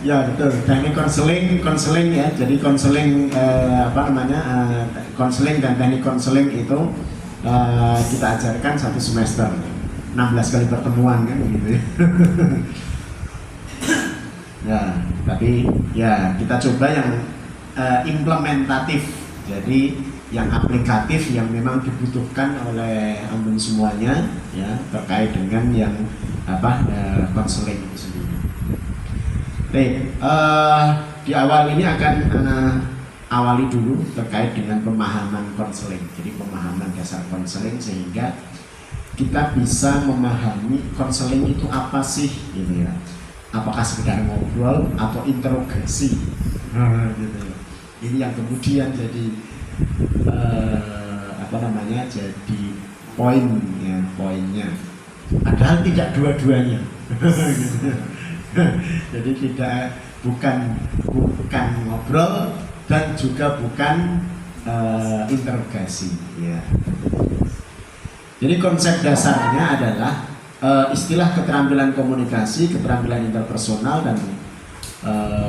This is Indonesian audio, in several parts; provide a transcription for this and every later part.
Ya betul, teknik konseling ya. Jadi konseling konseling dan teknik konseling itu kita ajarkan satu semester, 16 kali pertemuan kan gitu ya. Ya, tapi ya kita coba yang implementatif, jadi yang aplikatif yang memang dibutuhkan oleh ampun semuanya ya terkait dengan yang konseling itu sendiri. Baik, di awal ini akan awali dulu terkait dengan pemahaman konseling. Jadi pemahaman dasar konseling sehingga kita bisa memahami konseling itu apa sih, gitu ya. Apakah sekedar ngobrol atau interogasi, gitu ya. Ini yang kemudian jadi jadi poinnya. Padahal tidak dua-duanya. Jadi bukan ngobrol dan juga bukan interogasi ya. Jadi konsep dasarnya adalah istilah keterampilan komunikasi, keterampilan interpersonal dan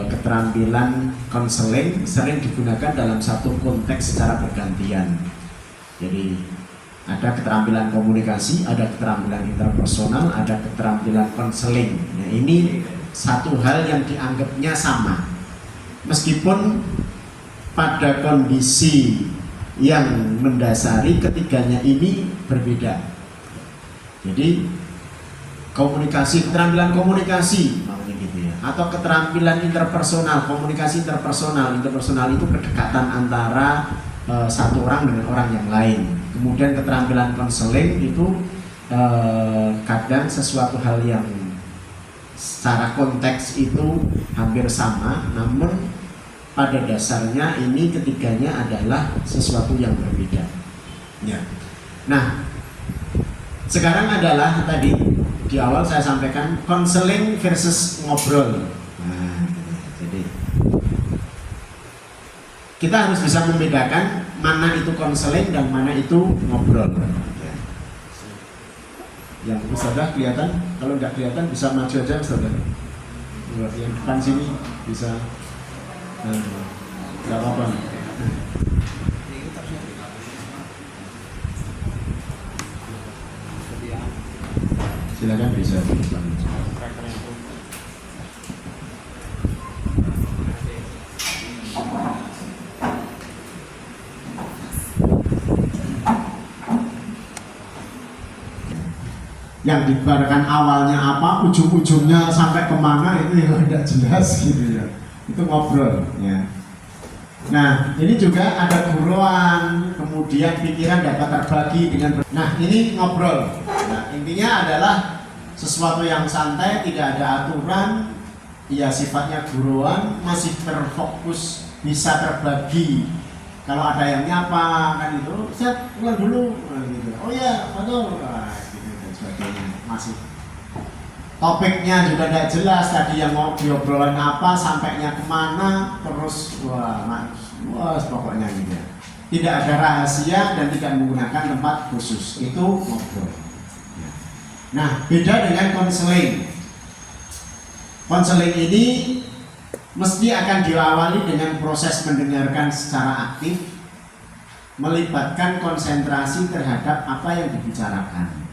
keterampilan konseling sering digunakan dalam satu konteks secara bergantian. Jadi ada keterampilan komunikasi, ada keterampilan interpersonal, ada keterampilan konseling. Nah, ini satu hal yang dianggapnya sama, meskipun pada kondisi yang mendasari ketiganya ini berbeda. Jadi keterampilan komunikasi gitu ya, atau keterampilan interpersonal, komunikasi interpersonal itu kedekatan antara satu orang dengan orang yang lain. Kemudian keterampilan konseling itu kadang sesuatu hal yang secara konteks itu hampir sama, namun pada dasarnya ini ketiganya adalah sesuatu yang berbeda. Ya. Nah, sekarang adalah tadi di awal saya sampaikan konseling versus ngobrol. Nah, jadi kita harus bisa membedakan mana itu konseling dan mana itu ngobrol. Yang Ustazah kelihatan, kalau nggak kelihatan bisa maju aja Ustazah. Yang depan sini bisa, nggak apa-apa. Silakan bisa. Yang dibarkan awalnya apa, ujung-ujungnya sampai kemana itu yang tidak jelas gitu ya. Itu ngobrol ya. Nah, ini juga ada guruan, kemudian pikiran dapat terbagi dengan nah, ini ngobrol. Nah, intinya adalah sesuatu yang santai, tidak ada aturan, ya sifatnya guruan, masih terfokus, bisa terbagi. Kalau ada yang nyapa kan itu, saya pulang dulu gitu. Oh ya, betul. Masih topiknya juga tidak jelas, tadi yang mau diobrolan apa, sampainya kemana, terus wah pokoknya gitu. Tidak ada rahasia dan tidak menggunakan tempat khusus, itu ngobrol. Nah, beda dengan konseling. Konseling ini mesti akan diawali dengan proses mendengarkan secara aktif, melibatkan konsentrasi terhadap apa yang dibicarakan.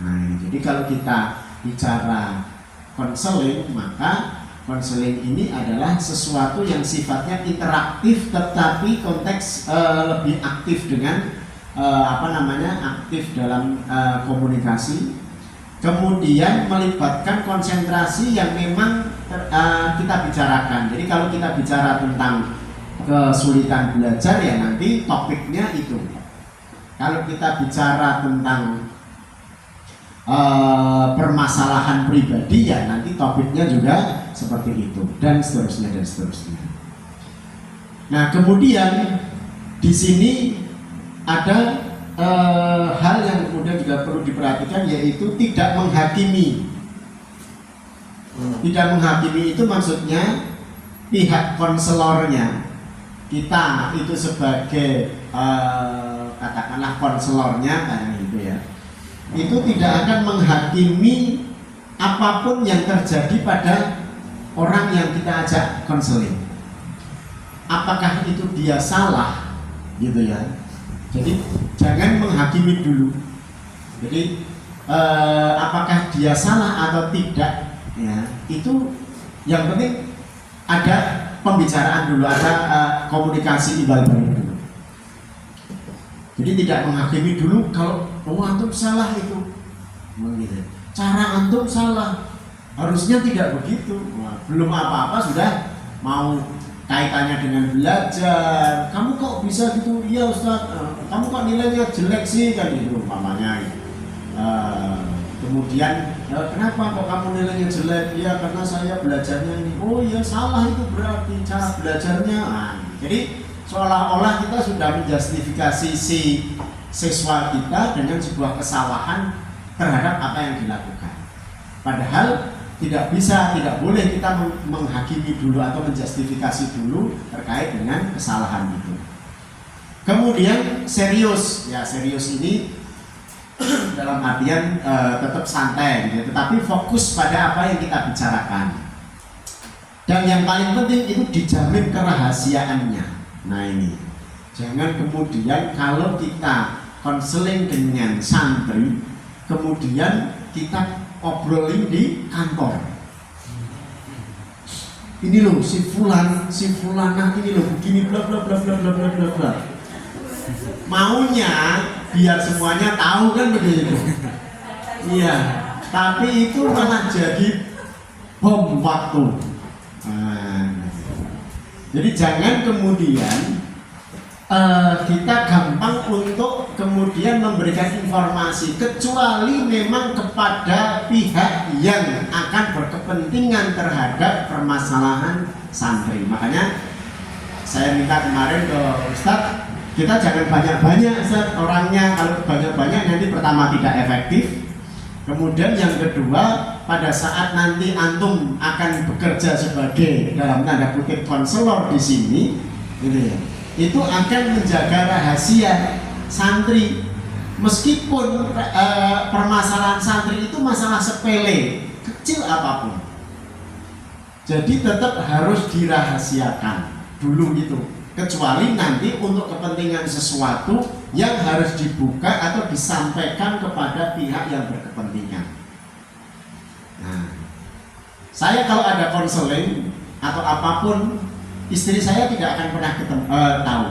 Nah, jadi kalau kita bicara konseling, maka konseling ini adalah sesuatu yang sifatnya interaktif, tetapi konteks lebih aktif dengan aktif dalam komunikasi. Kemudian melibatkan konsentrasi yang memang kita bicarakan. Jadi kalau kita bicara tentang kesulitan belajar, ya nanti topiknya itu. Kalau kita bicara tentang permasalahan pribadi, ya nanti topiknya juga seperti itu, dan seterusnya. Nah, kemudian di sini ada hal yang kemudian juga perlu diperhatikan, yaitu tidak menghakimi. Tidak menghakimi itu maksudnya pihak konselornya, kita itu sebagai katakanlah konselornya kayak gitu ya, itu tidak akan menghakimi apapun yang terjadi pada orang yang kita ajak konseling, apakah itu dia salah gitu ya. Jadi jangan menghakimi dulu. Jadi apakah dia salah atau tidak ya, itu yang penting ada pembicaraan dulu, ada komunikasi imbal balik dulu. Jadi tidak menghakimi dulu kalau antum salah itu, cara antum salah, harusnya tidak begitu. Wah, belum apa-apa sudah mau kaitannya dengan belajar. Kamu kok bisa gitu? Iya Ustaz, kamu kok nilainya jelek sih kan itu umpamanya. Kemudian kenapa kok kamu nilainya jelek? Ya karena saya belajarnya ini. Oh iya salah itu berarti cara belajarnya. Jadi seolah-olah kita sudah menjustifikasi si siswa kita dengan sebuah kesalahan terhadap apa yang dilakukan. Padahal tidak bisa, tidak boleh kita menghakimi dulu atau menjustifikasi dulu terkait dengan kesalahan itu. Kemudian serius, ya serius ini dalam artian tetap santai gitu, tetapi fokus pada apa yang kita bicarakan. Dan yang paling penting itu dijamin kerahasiaannya. Nah ini, jangan kemudian kalau kita konseling dengan santri, kemudian kita obrolin di kantor. Ini loh si fulana ini loh begini bla bla bla bla bla bla bla bla. Maunya biar semuanya tahu kan begitu. Iya, tapi itu malah jadi bom waktu. Jadi jangan kemudian kita gampang untuk kemudian memberikan informasi, kecuali memang kepada pihak yang akan berkepentingan terhadap permasalahan santri. Makanya saya minta kemarin ke Ustadz, kita jangan banyak-banyak Ustadz orangnya. Kalau banyak-banyak nanti pertama tidak efektif, kemudian yang kedua pada saat nanti antum akan bekerja sebagai dalam tanda kutip konselor di sini, gitu ya, itu akan menjaga rahasia santri, meskipun permasalahan santri itu masalah sepele, kecil apapun, jadi tetap harus dirahasiakan dulu gitu, kecuali nanti untuk kepentingan sesuatu yang harus dibuka atau disampaikan kepada pihak yang berkepentingan. Nah, saya kalau ada konseling atau apapun, istri saya tidak akan pernah tahu.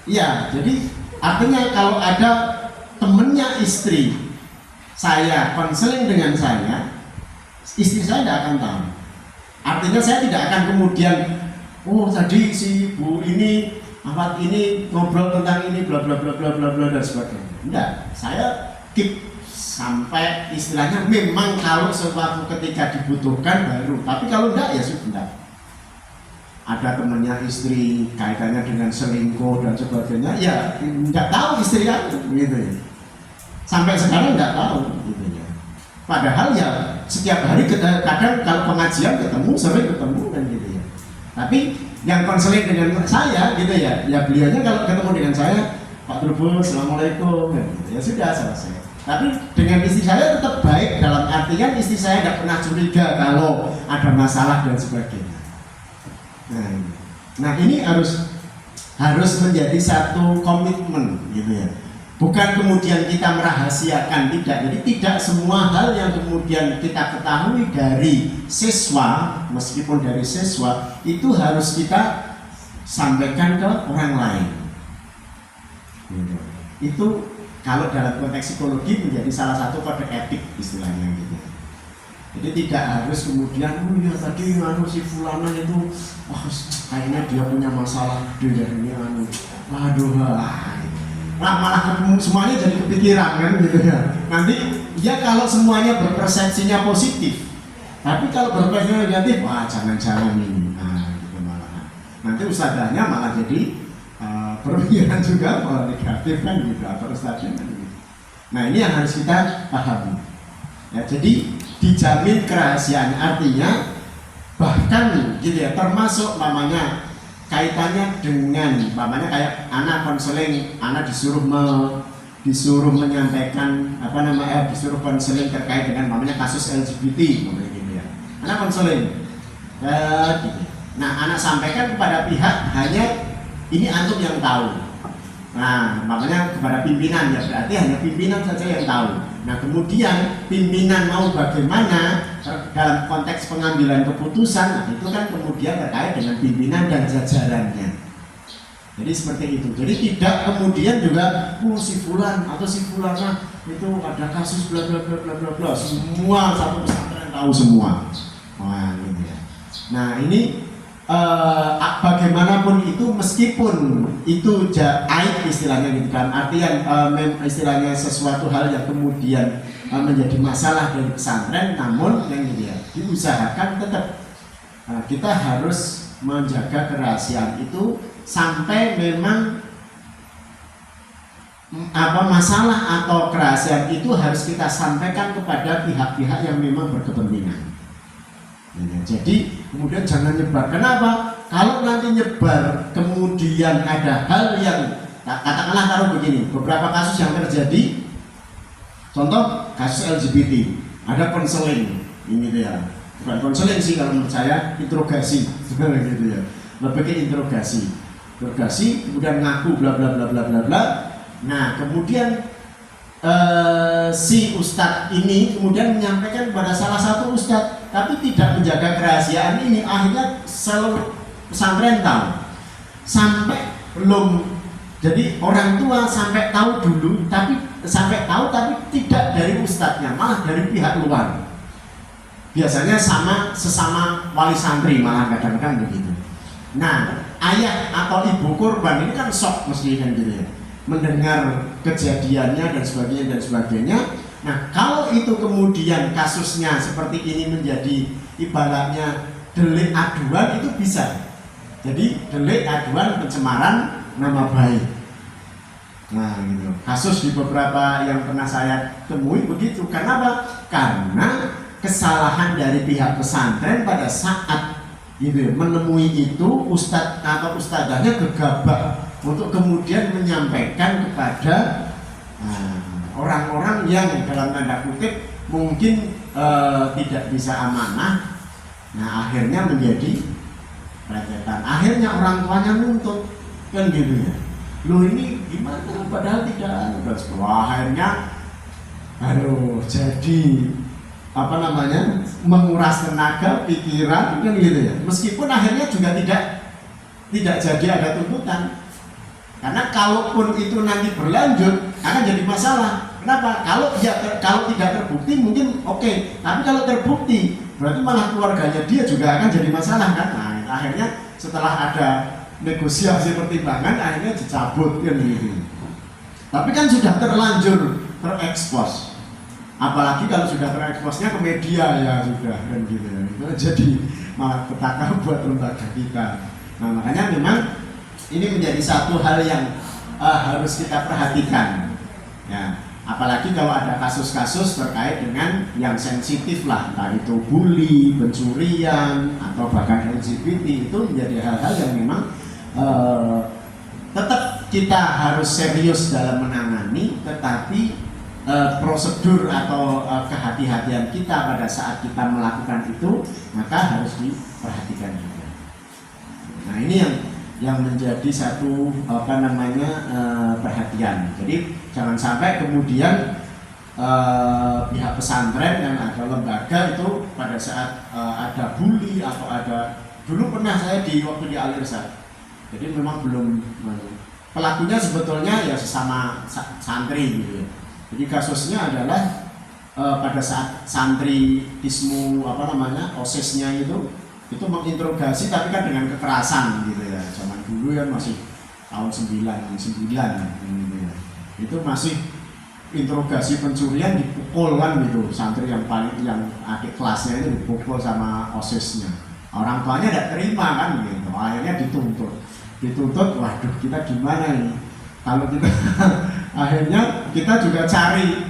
Iya, jadi artinya kalau ada temennya istri saya konseling dengan saya, istri saya tidak akan tahu. Artinya saya tidak akan kemudian, oh tadi si bu ini Ahmad ini ngobrol tentang ini bla bla bla bla bla bla dan sebagainya. Enggak, saya keep sampai istilahnya memang kalau suatu ketika dibutuhkan baru, tapi kalau enggak ya sudah. Ada temannya istri kaitannya dengan selingkuh dan sebagainya, ya enggak tahu istri aku gitu ya. Sampai sekarang enggak tahu gitu ya. Padahal ya setiap hari kadang kalau pengajian ketemu, sering ketemu kan gitu ya. Tapi yang konseling dengan saya gitu ya, ya beliaunya kalau ketemu dengan saya, Pak Trubus, Assalamualaikum, gitu. Ya sudah selesai. Tapi dengan istri saya tetap baik, dalam artian istri saya tidak pernah curiga kalau ada masalah dan sebagainya. Nah ini harus menjadi satu komitmen gitu ya. Bukan kemudian kita merahasiakan, tidak. Jadi tidak semua hal yang kemudian kita ketahui dari siswa, meskipun dari siswa, itu harus kita sampaikan ke orang lain. Itu kalau dalam konteks psikologi menjadi salah satu kode etik istilahnya gitu. Jadi tidak harus kemudian, oh ya tadi si fulana itu, wah kayaknya dia punya masalah gede ini waduh malah ketemu semuanya jadi kepikiran kan gitu ya. Nanti ya kalau semuanya berpersepsinya positif, tapi kalau berpersepsinya negatif, wah jangan-jangan ini, gitu malah. Nanti ustadzahnya malah jadi berpikiran juga malah negatif kan gitu, atau ustadznya kan gitu. Nah ini yang harus kita pahami. Ya, jadi dijamin kerahasiaan, artinya bahkan gitu ya, termasuk namanya kaitannya dengan namanya kayak anak konseling, anak disuruh menyampaikan disuruh konseling terkait dengan namanya kasus LGBT namanya gitu ya. anak konseling. Gitu. Nah, anak sampaikan kepada pihak hanya ini antum yang tahu. Nah, makanya kepada pimpinan ya berarti hanya pimpinan saja yang tahu. Nah, kemudian pimpinan mau bagaimana dalam konteks pengambilan keputusan, nah itu kan kemudian terkait dengan pimpinan dan jajarannya. Jadi seperti itu. Jadi tidak kemudian juga si fulan atau si fulana itu ada kasus bla bla bla bla bla bla. Semua satu pesantren tahu semua. Wah, gitu ya. Nah, ini bagaimanapun itu meskipun itu aib istilahnya gitu kan, artian istilahnya sesuatu hal yang kemudian menjadi masalah dari pesantren, namun yang gitu ya diusahakan tetap kita harus menjaga kerahasiaan itu sampai memang masalah atau kerahasiaan itu harus kita sampaikan kepada pihak-pihak yang memang berkepentingan. Ya, jadi kemudian jangan nyebar. Kenapa? Kalau nanti nyebar kemudian ada hal yang katakanlah taruh begini, beberapa kasus yang terjadi, contoh kasus LGBT, ada konseling, ini ya, bukan konseling sih kalau menurut saya, interogasi, gitu ya, lebih ke interogasi, kemudian ngaku bla bla bla bla bla bla. Nah kemudian si ustadz ini kemudian menyampaikan kepada salah satu ustadz, tapi tidak menjaga kerahasiaan ini, akhirnya seluruh pesantren tahu, sampai belum, jadi orang tua sampai tahu dulu, tapi tidak dari ustadznya, malah dari pihak luar. Biasanya sesama wali santri malah kadang-kadang begitu. Nah, ayah atau ibu korban ini kan shock mesti kan gitu ya, mendengar kejadiannya dan sebagainya. Nah, kalau itu kemudian kasusnya seperti ini menjadi ibaratnya delik aduan, itu bisa. Jadi delik aduan pencemaran nama baik. Nah, gitu. Kasus di beberapa yang pernah saya temui begitu. Karena apa? Karena kesalahan dari pihak pesantren pada saat gitu menemui itu, ustadz atau ustadzahnya gegabah untuk kemudian menyampaikan kepada orang-orang yang dalam tanda kutip mungkin tidak bisa amanah. Nah, akhirnya menjadi rentetan. Akhirnya orang tuanya nuntut kan gitu ya. Loh ini gimana? Padahal tidak. Akhirnya jadi menguras tenaga, pikiran, kan gitu ya. Meskipun akhirnya juga tidak jadi ada tuntutan. Karena kalaupun itu nanti berlanjut akan jadi masalah. Kenapa? Kalau tidak terbukti mungkin oke, tapi kalau terbukti berarti malah keluarganya dia juga akan jadi masalah kan. Nah, akhirnya setelah ada negosiasi pertimbangan akhirnya dicabut kan gitu. Tapi kan sudah terlanjur terekspos. Apalagi kalau sudah tereksposnya ke media ya sudah kan gitu ya. Itu jadi malah petaka buat lembaga kita. Nah, makanya memang ini menjadi satu hal yang harus kita perhatikan ya, apalagi kalau ada kasus-kasus terkait dengan yang sensitif lah, entah itu bully, pencurian, atau bahkan LGBT, itu menjadi hal-hal yang memang tetap kita harus serius dalam menangani, tetapi prosedur atau kehati-hatian kita pada saat kita melakukan itu maka harus diperhatikan juga. Nah, ini yang menjadi satu perhatian. Jadi jangan sampai kemudian pihak pesantren dan ada lembaga itu pada saat ada bully atau ada, dulu pernah saya waktu di Al-Irsyad. Jadi memang belum, pelakunya sebetulnya ya sesama santri gitu ya. Jadi kasusnya adalah pada saat santri ismu OSIS-nya itu menginterogasi, tapi kan dengan kekerasan gitu ya. Zaman dulu kan masih tahun 99 gitu ya. Itu masih interogasi pencurian, dipukul kan gitu. Santri yang adik kelasnya itu dipukul sama OSIS-nya. Orang tuanya tidak terima kan gitu. Akhirnya dituntut, waduh kita gimana ini? Kalau kita akhirnya kita juga cari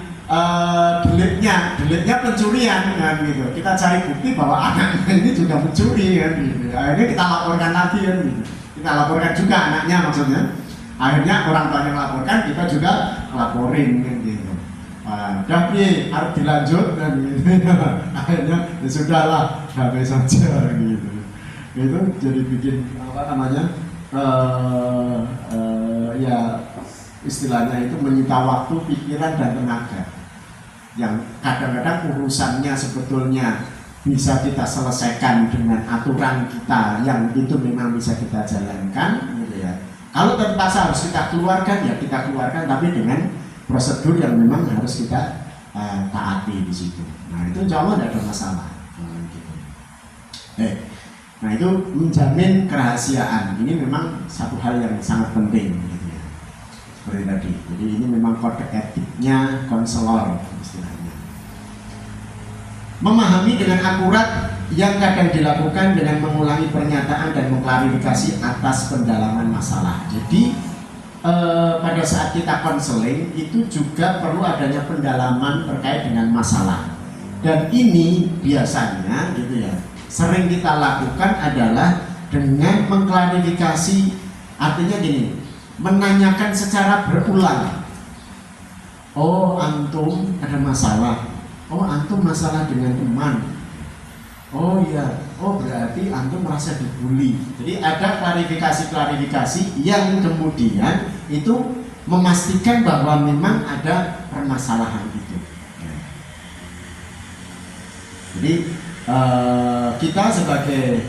deliknya pencurian kan gitu. Kita cari bukti bahwa anaknya ini juga mencuri kan gitu. Akhirnya kita laporkan lagi kan gitu. Kita laporkan juga anaknya maksudnya. Akhirnya orang tuanya melaporkan, kita juga laporin kan gitu. Udah harus dilanjut dan gitu. Akhirnya ya sudahlah, damai saja gitu. Itu jadi bikin apa namanya ya istilahnya itu menyita waktu, pikiran dan tenaga. Yang kadang-kadang urusannya sebetulnya bisa kita selesaikan dengan aturan kita yang itu memang bisa kita jalankan, gitu ya. Kalau terpaksa harus kita keluarkan, ya kita keluarkan, tapi dengan prosedur yang memang harus kita taati di situ. Nah itu insya Allah tidak ada masalah. Gitu. Nah itu menjamin kerahasiaan. Ini memang satu hal yang sangat penting. Gitu ya. Seperti tadi. Jadi ini memang kode etiknya konselor istilahnya. Memahami dengan akurat yang kadang dilakukan dengan mengulangi pernyataan dan mengklarifikasi atas pendalaman masalah. Jadi pada saat kita konseling itu juga perlu adanya pendalaman terkait dengan masalah. Dan ini biasanya gitu ya, sering kita lakukan adalah dengan mengklarifikasi, artinya gini, menanyakan secara berulang. Oh antum ada masalah. Oh antum masalah dengan teman. Oh iya, oh berarti antum merasa dibully. Jadi ada klarifikasi-klarifikasi yang kemudian itu memastikan bahwa memang ada permasalahan itu. Jadi kita sebagai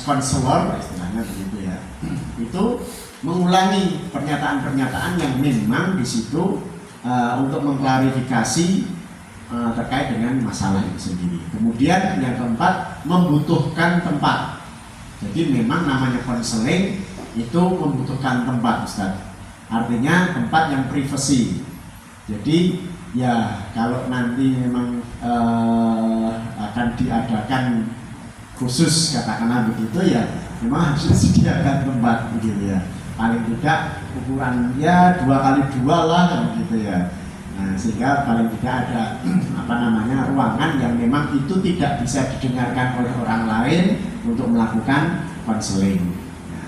konselor istilahnya begitu ya, itu mengulangi pernyataan-pernyataan yang memang di situ untuk mengklarifikasi terkait dengan masalah itu sendiri. Kemudian yang keempat, membutuhkan tempat. Jadi memang namanya konseling itu membutuhkan tempat, Ustaz. Artinya tempat yang privasi. Jadi ya kalau nanti memang akan diadakan khusus katakanlah begitu ya, memang harus disediakan tempat begitu ya. Paling tidak ukuran ya 2x2 lah gitu ya. Nah, sehingga paling tidak ada ruangan yang memang itu tidak bisa didengarkan oleh orang lain untuk melakukan konseling. Nah,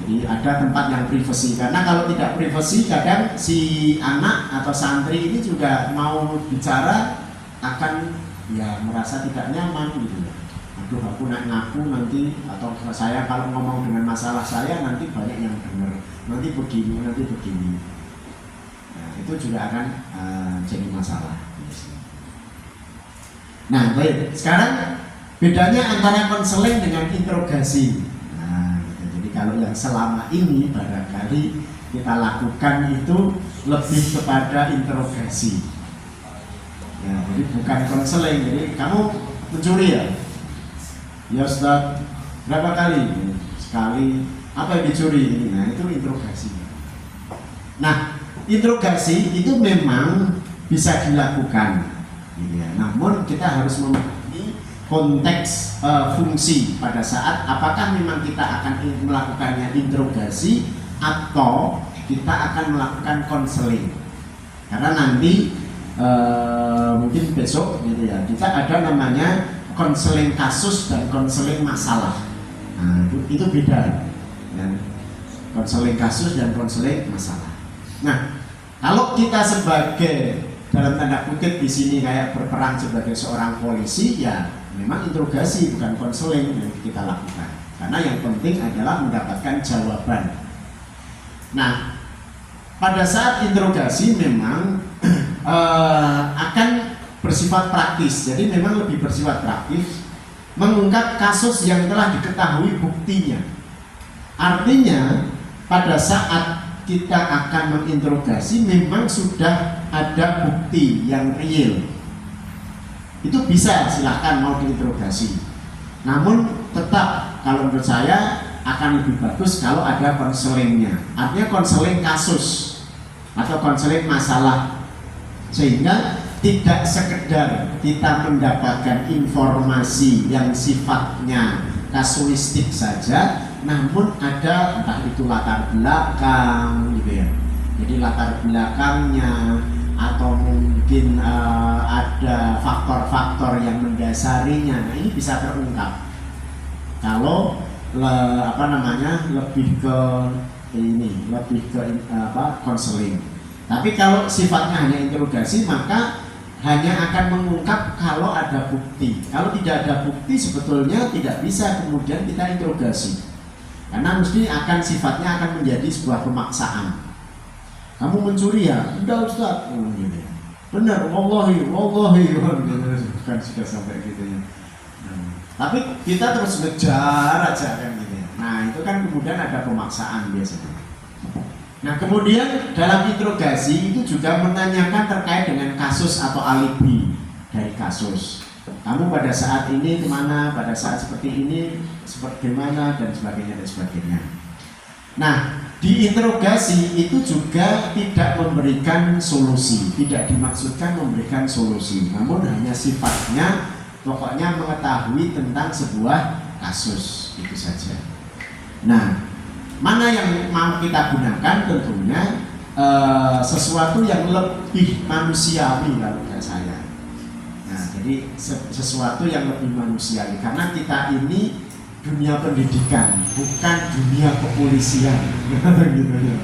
jadi ada tempat yang privasi, karena kalau tidak privasi kadang si anak atau santri ini juga mau bicara akan ya merasa tidak nyaman gitu ya. Aduh aku ngaku nanti, atau saya kalau ngomong dengan masalah saya nanti banyak yang dengar, nanti begini. Nah, itu juga akan jadi masalah. Nah, baik. Sekarang bedanya antara konseling dengan interogasi. Nah, gitu. Jadi kalau yang selama ini barangkali kita lakukan itu lebih kepada interogasi. Ya, jadi bukan konseling. Jadi kamu mencuri ya? Ya Ustaz, berapa kali? Sekali. Apa yang dicuri? Nah, itu interogasi. Nah, interogasi itu memang bisa dilakukan, gitu ya. Namun kita harus memahami konteks fungsi pada saat apakah memang kita akan melakukannya interogasi atau kita akan melakukan konseling. Karena nanti mungkin besok gitu ya, kita ada namanya konseling kasus dan konseling masalah. Nah, itu beda, ya. Konseling kasus dan konseling masalah. Nah, kalau kita sebagai dalam tanda kutip di sini kayak berperan sebagai seorang polisi, ya memang interogasi bukan konseling yang kita lakukan. Karena yang penting adalah mendapatkan jawaban. Nah, pada saat interogasi memang akan bersifat praktis. Jadi memang lebih bersifat praktis, mengungkap kasus yang telah diketahui buktinya. Artinya pada saat kita akan menginterogasi memang sudah ada bukti yang real. Itu bisa, silahkan mau diinterogasi. Namun tetap kalau menurut saya akan lebih bagus kalau ada konselingnya. Artinya konseling kasus atau konseling masalah, sehingga tidak sekedar kita mendapatkan informasi yang sifatnya kasuistik saja, namun ada entah itu latar belakang gitu ya. Jadi latar belakangnya atau mungkin ada faktor-faktor yang mendasarinya. Nah, ini bisa terungkap kalau lebih ke ini lebih ke konseling. Tapi kalau sifatnya hanya interogasi, maka hanya akan mengungkap kalau ada bukti. Kalau tidak ada bukti, sebetulnya tidak bisa kemudian kita interogasi, karena mesti akan sifatnya akan menjadi sebuah pemaksaan. Kamu mencuri ya? Enggak Ustaz. Gitu. Benar, wallahi, bukan sudah sampai gitu ya. Tapi kita terus ngejar aja kan gitu ya. Nah itu kan kemudian ada pemaksaan biasanya. Nah kemudian dalam interogasi itu juga menanyakan terkait dengan kasus atau alibi dari kasus. Kamu pada saat ini kemana, pada saat seperti ini seperti mana, dan sebagainya dan sebagainya. Nah di interogasi itu juga tidak memberikan solusi, tidak dimaksudkan memberikan solusi, namun hanya sifatnya pokoknya mengetahui tentang sebuah kasus, itu saja. Nah mana yang mau kita gunakan tentunya sesuatu yang lebih manusiawi kalau menurut saya. Nah, jadi sesuatu yang lebih manusiawi, karena kita ini dunia pendidikan, bukan dunia kepolisian. Gitu ya.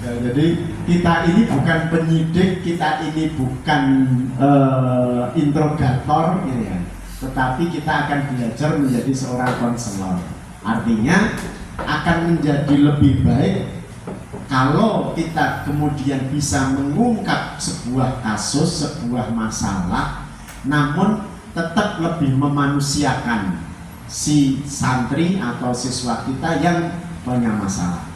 Ya, jadi kita ini bukan penyidik, kita ini bukan interrogator, gitu ya. Tetapi kita akan belajar menjadi seorang konselor. Artinya akan menjadi lebih baik kalau kita kemudian bisa mengungkap sebuah kasus, sebuah masalah, namun tetap lebih memanusiakan si santri atau siswa kita yang punya masalah.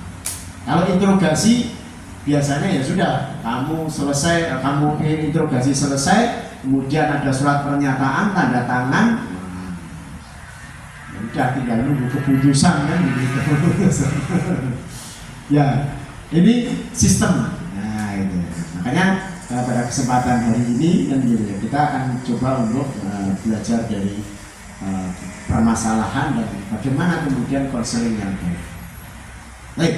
Kalau interogasi biasanya ya sudah, kamu selesai, kamu interogasi selesai, kemudian ada surat pernyataan, tanda tangan, udah tinggal nunggu keputusan kan gitu. Ya, ini sistem. Nah itu. Makanya pada kesempatan hari ini kan gitu ya, kita akan coba untuk belajar dari permasalahan dan bagaimana kemudian konseling yang baik. Baik.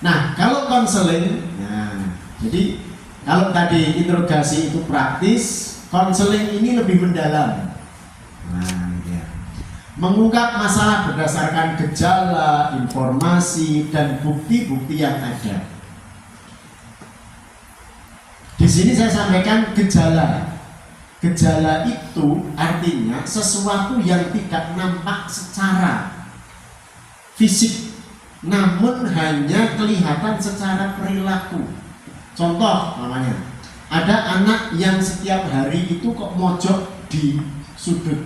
Nah, kalau konseling, nah, jadi kalau tadi interogasi itu praktis, konseling ini lebih mendalam. Nah, ya. Mengungkap masalah berdasarkan gejala, informasi, dan bukti-bukti yang ada. Di sini saya sampaikan gejala. Gejala itu artinya sesuatu yang tidak nampak secara fisik, namun hanya kelihatan secara perilaku. Contoh namanya, ada anak yang setiap hari itu kok mojok di sudut.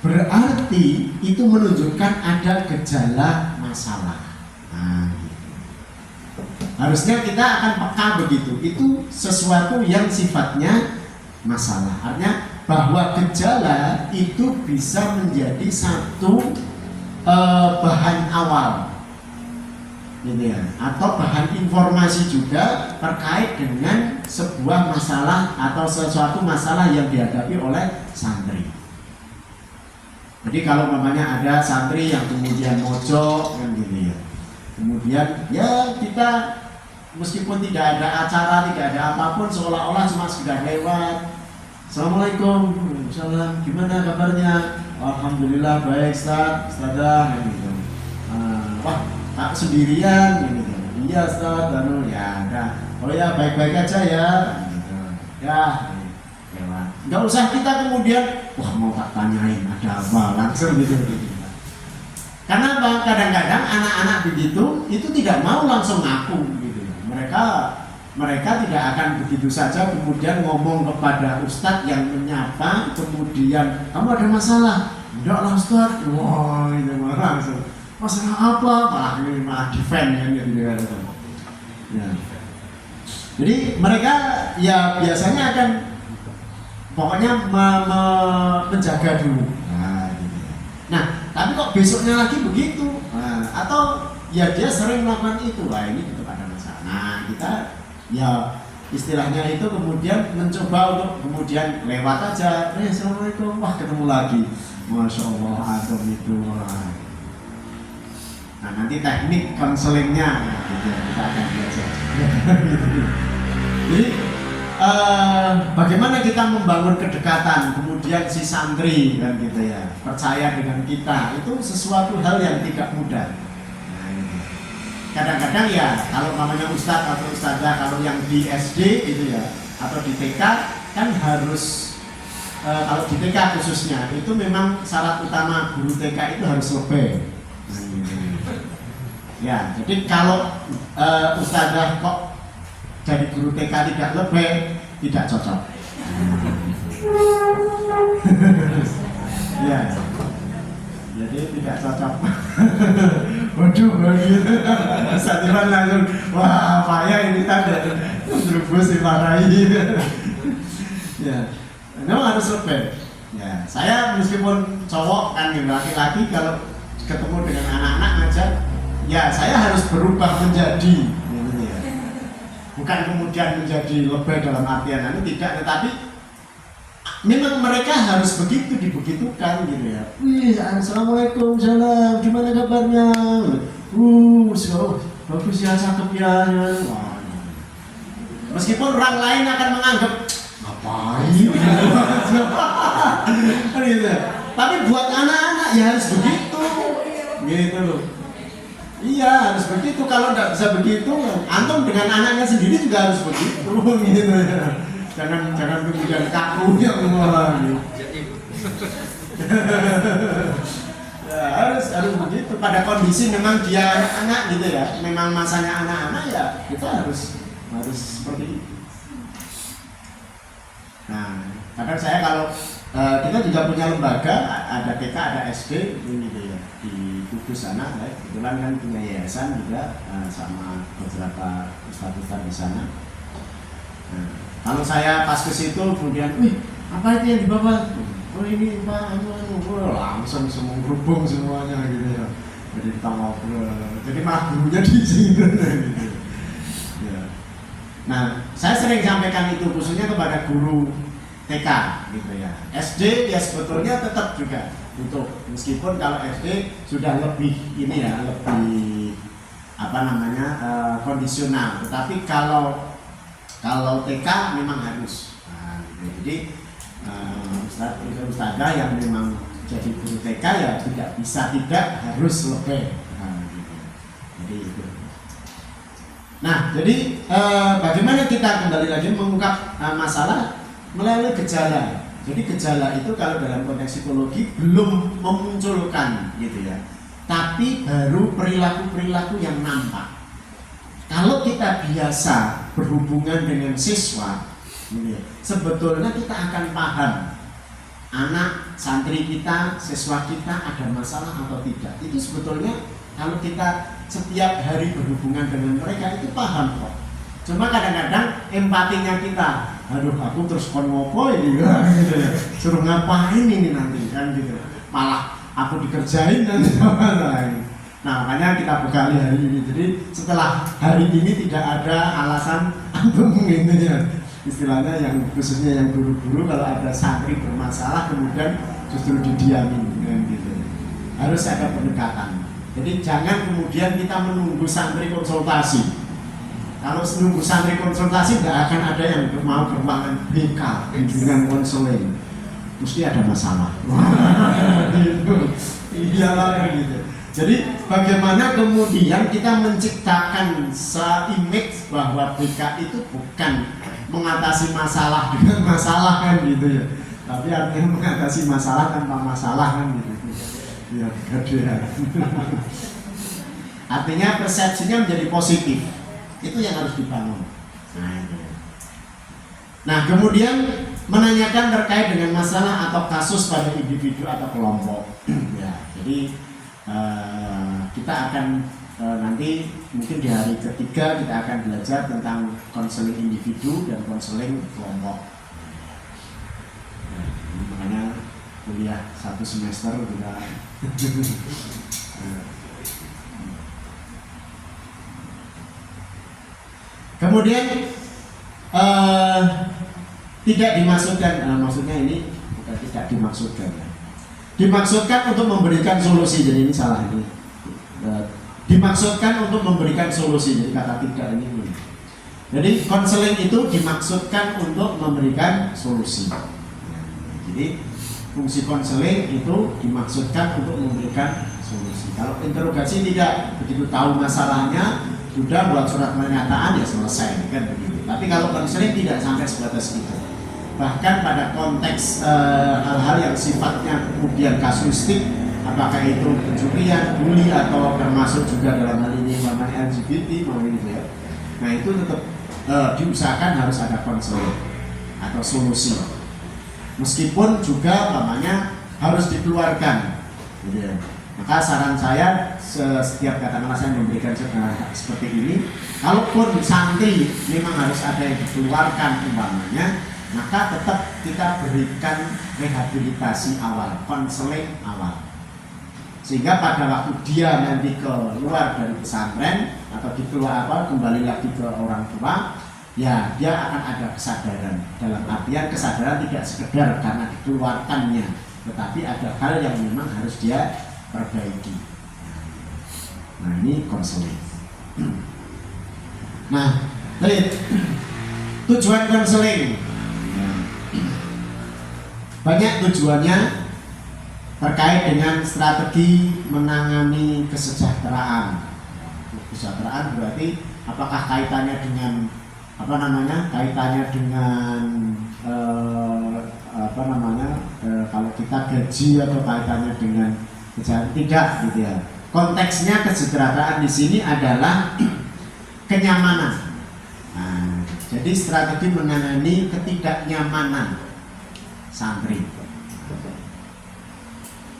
Berarti itu menunjukkan ada gejala masalah. Nah, gitu. Harusnya kita akan peka begitu. Itu sesuatu yang sifatnya masalah. Artinya bahwa gejala itu bisa menjadi satu bahan awal, gitu ya, atau bahan informasi juga terkait dengan sebuah masalah atau sesuatu masalah yang dihadapi oleh santri. Jadi kalau namanya ada santri yang kemudian mojok kan gitu ya, kemudian ya kita meskipun tidak ada acara, tidak ada apapun, seolah-olah cuma sekedar lewat. Assalamualaikum, salam, gimana kabarnya? Alhamdulillah baik, Ustazah, gitu. Wah, tak sendirian, gitu. Iya, Ustaz, ya, udah. Oh ya, baik-baik aja ya, gitu. Ya, lewat. Nggak usah kita kemudian, wah mau tak tanyain ada apa, langsung gitu. Karena apa? Kadang-kadang anak-anak begitu itu tidak mau langsung ngaku, gitu. Mereka tidak akan begitu saja kemudian ngomong kepada ustadz yang menyapa, kemudian kamu ada masalah? Enggak lah Ustadz. Wah, itu malah langsung masalah apa? Malah defend kan gitu kan. Ya. Jadi mereka ya biasanya akan pokoknya menjaga dulu. Nah, gitu. Nah, tapi kok besoknya lagi begitu? Nah, atau ya dia sering melakukan itu. Wah, ini tetap ada masalah. Nah, kita ya istilahnya itu kemudian mencoba untuk kemudian lewat aja, assalamualaikum, wah ketemu lagi, masya Allah atom itu. Nah nanti teknik konselingnya gitu, kita akan belajar. Jadi bagaimana kita membangun kedekatan, kemudian si santri kan gitu ya percaya dengan kita, itu sesuatu hal yang tidak mudah. kadang-kadang ya kalau namanya ustadz atau ustadzah kalau yang di SD gitu ya atau di TK kan harus kalau di TK khususnya itu memang syarat utama guru TK itu harus lebih. Ya, jadi kalau ustadzah kok jadi guru TK tidak lebih, tidak cocok. Ya, jadi tidak cocok. Waduh, begitu. Ustadzah langsung, wah payah ini tadi terus dimarahi. Ya, memang harus lebih. Ya, saya meskipun cowok kan laki-laki kalau ketemu dengan anak-anak ngajak, ya saya harus berubah menjadi, gitu ya. Bukan kemudian menjadi lebih dalam artian itu tidak, tetapi memang mereka harus begitu dibegitukan gitu ya. Wih, assalamualaikum, salam, gimana kabarnya? So bagus ya, cakep ya. Wah. Meskipun orang lain akan menganggap ngapain? Gitu. Tapi buat anak-anak ya harus begitu, gitu loh. Iya harus begitu. Kalau nggak bisa begitu, antum dengan anaknya sendiri juga harus begitu, gitu ya. Jangan kemudian kaku yang malah gitu. Ya, harus begitu. Pada kondisi memang dia anak-anak gitu ya, memang masanya anak-anak ya kita harus seperti itu. Nah, kadang saya kalau kita juga punya lembaga, ada TK, ada SD gitu ya di Kudus sana, ya. Kebetulan kan punya yayasan juga sama beberapa ustadz-ustadz di sana. Nah, kalau saya pas ke situ kemudian, wih apa itu yang di bawah? Oh ini Pak, langsung semua berhubung semuanya gitu ya. Jadi kita ngobrol, jadi malah gurunya di sini gitu. Ya. Nah, saya sering sampaikan itu khususnya kepada guru TK gitu ya. SD ya sebetulnya tetap juga untuk meskipun kalau SD sudah lebih ini ya, lebih kondisional. Tetapi kalau TK memang harus. Nah, gitu. Jadi ustadzah yang memang jadi guru TK ya tidak harus lebih. Nah, gitu. Jadi itu. Nah, jadi bagaimana kita kembali lagi mengungkap masalah melalui gejala. Jadi gejala itu kalau dalam konteks psikologi belum memunculkan gitu ya. Tapi baru perilaku-perilaku yang nampak. Kalau kita biasa berhubungan dengan siswa, gitu ya, sebetulnya kita akan paham anak santri kita, siswa kita ada masalah atau tidak. Itu sebetulnya kalau kita setiap hari berhubungan dengan mereka itu paham kok. Cuma kadang-kadang empatinya kita, aduh aku terus ngopo ini gitu ya. Suruh ngapain ini nanti kan gitu. Malah aku dikerjain nanti sama lain. Nah makanya kita bekali hari ini. Jadi setelah hari ini tidak ada alasan antum ini ya. Istilahnya yang khususnya yang guru-guru kalau ada santri bermasalah kemudian justru didiamin kan gitu. Harus ada pendekatan. Jadi jangan kemudian kita menunggu santri konsultasi. Kalau menunggu santri konsultasi tidak akan ada yang mau bermangan BK dengan konseling. Mesti ada masalah. Gitu. Iyalah gitu. Jadi bagaimana kemudian kita menciptakan se-image bahwa BK itu bukan mengatasi masalah dengan masalah kan gitu ya. Tapi artinya mengatasi masalah tanpa masalah kan gitu. Ya, artinya persepsinya menjadi positif. Itu yang harus dibangun. Nah, kemudian menanyakan terkait dengan masalah atau kasus pada individu atau kelompok. Ya, jadi kita akan nanti mungkin di hari ketiga kita akan belajar tentang konseling individu dan konseling kelompok. Nah, ini makanya kuliah 1 semester juga. Kemudian tidak dimaksudkan, maksudnya ini bukan tidak dimaksudkan ya. Dimaksudkan untuk memberikan solusi, jadi ini salah ini. Dimaksudkan untuk memberikan solusi, jadi kata tidak ini. Jadi konseling itu dimaksudkan untuk memberikan solusi. Jadi fungsi konseling itu dimaksudkan untuk memberikan solusi. solusi. Kalau interogasi tidak, begitu tahu masalahnya sudah buat surat pernyataan ya selesai kan begitu. Tapi kalau konseling tidak sampai sebatas itu. Bahkan pada konteks hal-hal yang sifatnya kemudian kasuistik, apakah itu pencurian, bully atau termasuk juga dalam hal ini namanya LGBT mau ini ya. Nah itu tetap diusahakan harus ada konseling atau solusi. Meskipun juga namanya harus dikeluarkan. Gitu ya. Maka saran saya setiap katakanlah saya memberikan seperti ini, kalaupun santri memang harus ada yang dikeluarkan umpamanya, maka tetap kita berikan rehabilitasi awal, konseling awal. Sehingga pada waktu dia nanti keluar dari pesantren atau kembali lagi ke orang tua, ya dia akan ada kesadaran. Dalam artian kesadaran tidak sekedar karena dikeluarkannya, tetapi ada hal yang memang harus dia perbaiki. Nah ini konseling. Nah, tujuan konseling banyak tujuannya terkait dengan strategi menangani kesejahteraan. Kesejahteraan berarti apakah kaitannya dengan kaitannya dengan kalau kita gaji atau kaitannya dengan tidak gitu ya. Konteksnya kesejahteraan di sini adalah kenyamanan. Nah, jadi strategi menangani ketidaknyamanan santri.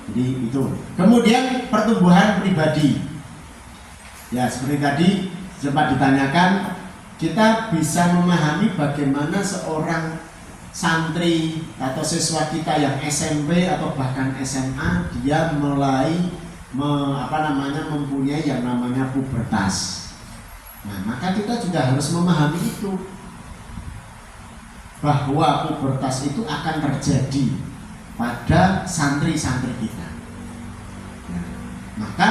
Jadi itu. Kemudian pertumbuhan pribadi. Ya seperti tadi sempat ditanyakan, kita bisa memahami bagaimana seorang santri atau siswa kita yang SMP atau bahkan SMA dia mulai mempunyai yang namanya pubertas. Nah, maka kita juga harus memahami itu, bahwa pubertas itu akan terjadi pada santri-santri kita. Nah, maka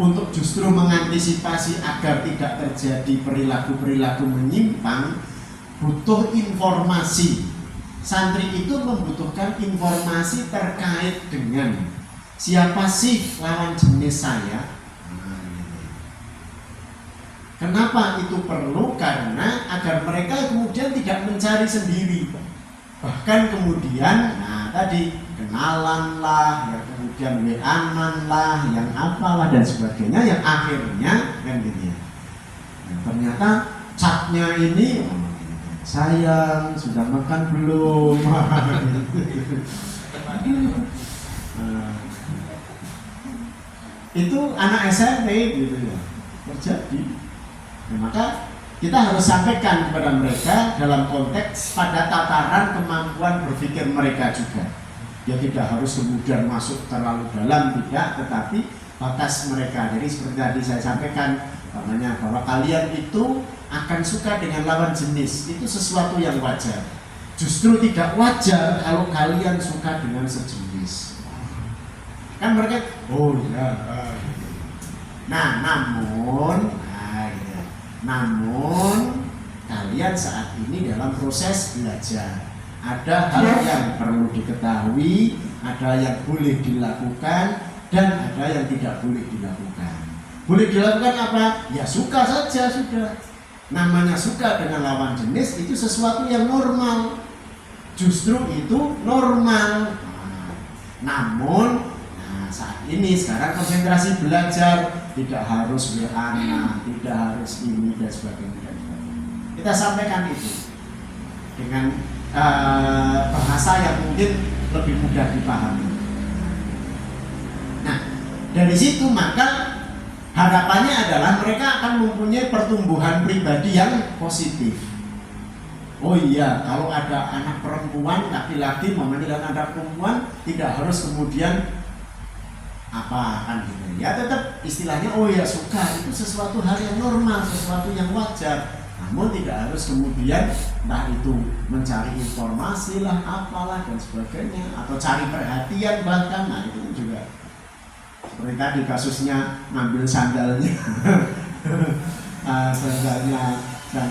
untuk justru mengantisipasi agar tidak terjadi perilaku-perilaku menyimpang, butuh informasi. Santri itu membutuhkan informasi terkait dengan siapa sih lawan jenis saya. Kenapa itu perlu? Karena agar mereka kemudian tidak mencari sendiri. Bahkan kemudian, tadi kenalan lah, ya kemudian WA-an lah, yang apalah dan sebagainya, yang akhirnya kan gitu ya. Nah, ternyata chatnya ini, sayang sudah makan belum? Itu anak SMP gitu ya, terjadi. Nah, maka kita harus sampaikan kepada mereka dalam konteks pada tataran kemampuan berpikir mereka juga. Ya tidak harus kemudian masuk terlalu dalam, tidak, tetapi batas mereka. Jadi seperti tadi saya sampaikan, bahwa kalian itu akan suka dengan lawan jenis, itu sesuatu yang wajar. Justru tidak wajar kalau kalian suka dengan sejenis. Kan mereka, oh ya. Namun kalian saat ini dalam proses belajar. Ada hal yang perlu diketahui, ada yang boleh dilakukan, dan ada yang tidak boleh dilakukan. Boleh dilakukan apa? Ya suka saja sudah. Namanya suka dengan lawan jenis itu sesuatu yang normal. Justru itu normal. Namun saat ini sekarang konsentrasi belajar, tidak harus WA-an, tidak harus ini dan sebagainya. Kita sampaikan itu dengan bahasa yang mungkin lebih mudah dipahami. Nah, dari situ maka harapannya adalah mereka akan mempunyai pertumbuhan pribadi yang positif. Oh iya, kalau ada anak perempuan, laki-laki memanggil anak perempuan, tidak harus kemudian apa kan gitu. Ya tetap istilahnya oh ya suka, itu sesuatu hal yang normal, sesuatu yang wajar. Namun tidak harus kemudian entah itu mencari informasi lah, apalah dan sebagainya, atau cari perhatian bahkan. Nah itu juga seperti tadi kasusnya ngambil sandalnya sandalnya dan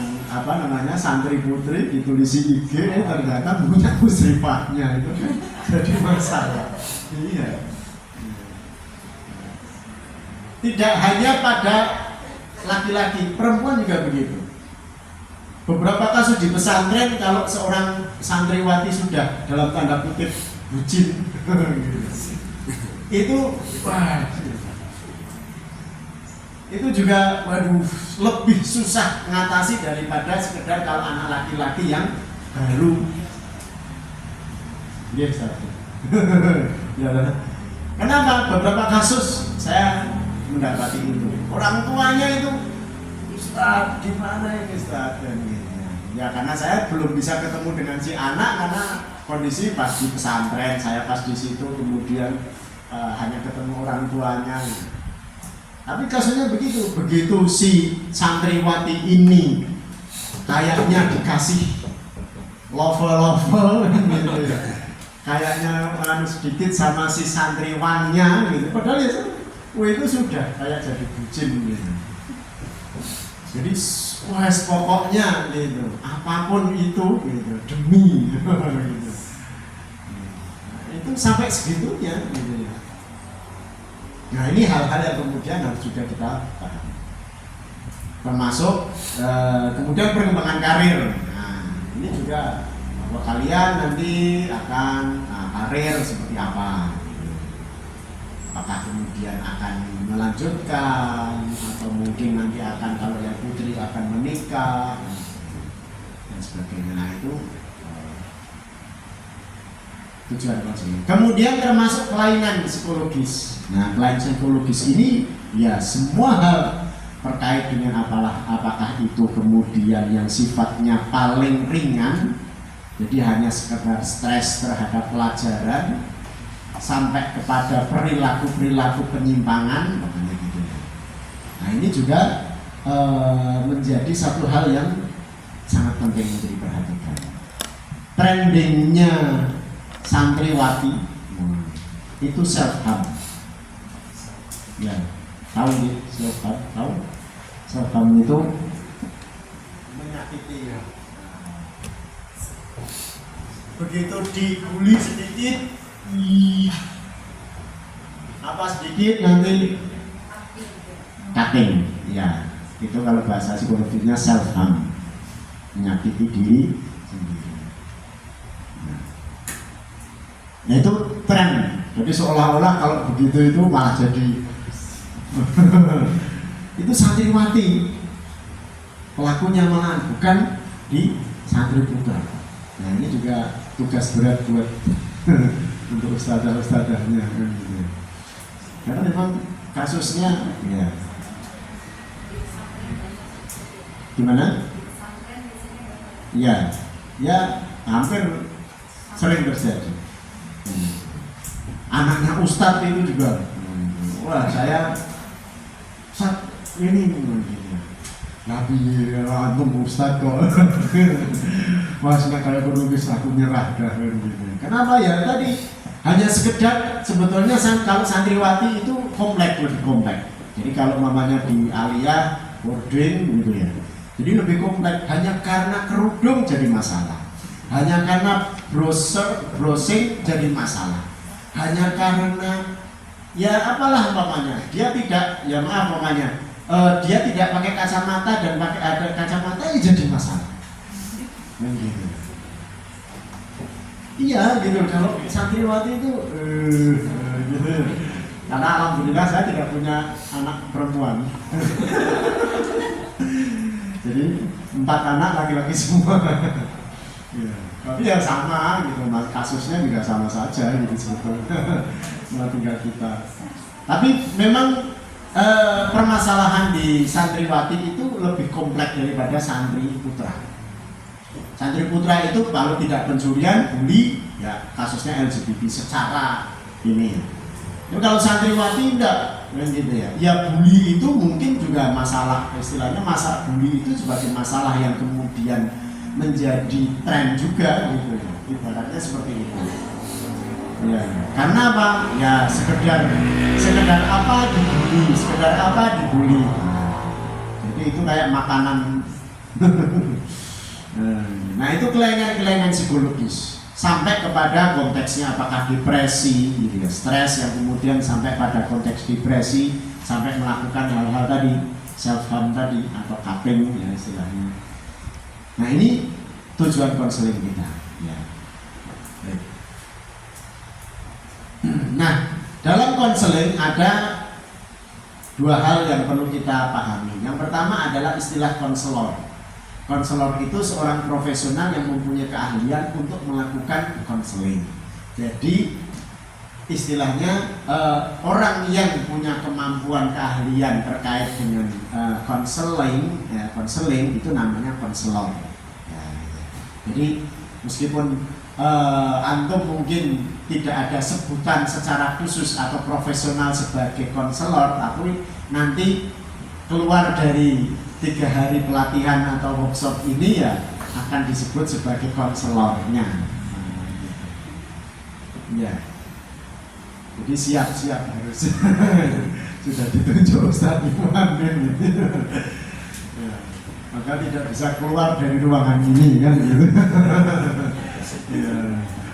santri putri ditulisi IG, ternyata punya musrifahnya, itu kan jadi masalah. Iya. Tidak hanya pada laki-laki, perempuan juga begitu. Beberapa kasus di pesantren, kalau seorang santriwati sudah dalam tanda kutip bucin, itu juga waduh lebih susah mengatasi daripada sekedar kalau anak laki-laki yang baru. Yes, ya, kenapa? Beberapa kasus saya mendapati itu orang tuanya itu, Ustaz gimana ini Ustaz, dan gitu. Ya karena saya belum bisa ketemu dengan si anak karena kondisi pas di pesantren, saya pas di situ kemudian hanya ketemu orang tuanya. Tapi kasusnya begitu si santriwati ini kayaknya dikasih love gitu ya. Kayaknya sedikit sama si santriwannya gitu. Padahal ya itu sudah kayak jadi bucin gitu. Jadi pokoknya gitu, apapun itu gitu, demi gitu. Itu sampai segitunya gitu ya. Nah ini hal-hal yang kemudian harus juga kita pahami. Termasuk kemudian perkembangan karir. Nah ini juga bahwa kalian nanti akan karir seperti apa. Apakah kemudian akan melanjutkan atau mungkin nanti akan kalau yang putri akan menikah dan sebagainya. Nah itu tujuan konseling. Kemudian termasuk kelainan psikologis. Nah kelainan psikologis ini ya semua hal terkait dengan apakah itu kemudian yang sifatnya paling ringan, jadi hanya sekedar stres terhadap pelajaran, sampai kepada perilaku penyimpangan, makanya gitu. Nah ini juga menjadi satu hal yang sangat penting untuk diperhatikan. Trendingnya santriwati itu self harm. Ya, tahu nih self harm, tahu? Self harm itu menyakiti ya. Begitu dibully sedikit, apa sedikit nanti cutting, ya itu kalau bahasa psikologinya self harm, menyakiti diri sendiri. Nah itu tren, jadi seolah-olah kalau begitu itu malah jadi itu santriwati pelakunya malah bukan di santri putra. Nah ini juga tugas berat buat untuk ustadzah-ustadzahnya gitu. Karena memang kasusnya ya gimana? Ya hampir sering terjadi. Anaknya ustadz itu juga, wah saya ustadz ini Nabi antum ustadz kok. Wah sudah kalau penulis aku nyerah dah gitu. Kenapa ya tadi hanya sekedar sebetulnya kalau santriwati itu lebih kompleks. Jadi kalau mamanya di aliyah boarding gitu ya. Jadi lebih kompleks hanya karena kerudung jadi masalah. Hanya karena browsing jadi masalah. Hanya karena ya apalah umpamanya dia tidak dia tidak pakai kacamata dan pakai ada kacamata ya jadi masalah. Gitu. Iya gitu kalau santriwati itu gitu. Karena alhamdulillah saya tidak punya anak perempuan. Jadi 4 anak laki-laki semua. Ya. Tapi ya sama gitu, kasusnya juga sama saja gitu sebetulnya. Tinggal kita. Tapi memang permasalahan di santriwati itu lebih kompleks daripada santri putra. Santri putra itu kalau tidak pencurian, bully, ya kasusnya LGBT secara ini. Tapi kalau santriwati enggak, gitu ya. Ya bully itu mungkin juga masalah, istilahnya masalah bully itu sebagai masalah yang kemudian menjadi tren juga gitu ya. Ibaratnya seperti itu. Ya, karena apa? Ya sekedar apa dibully, sekedar apa dibully. Jadi itu kayak makanan. Nah itu kelainan psikologis sampai kepada konteksnya apakah depresi, gitu ya, stres yang kemudian sampai pada konteks depresi sampai melakukan hal-hal tadi, self harm tadi atau coping ya istilahnya. Nah ini tujuan konseling kita. Ya. Nah dalam konseling ada dua hal yang perlu kita pahami. Yang pertama adalah istilah konselor. Konselor itu seorang profesional yang mempunyai keahlian untuk melakukan konseling. Jadi istilahnya orang yang punya kemampuan keahlian terkait dengan konseling, ya, konseling itu namanya konselor. Ya, jadi meskipun antum mungkin tidak ada sebutan secara khusus atau profesional sebagai konselor, tapi nanti keluar dari 3 hari pelatihan atau workshop ini ya akan disebut sebagai konselornya. Ya. Jadi siap-siap harus sudah ditunjuk Ustaz Iwan gitu. Ya. Maka tidak bisa keluar dari ruangan ini kan gitu. Ya.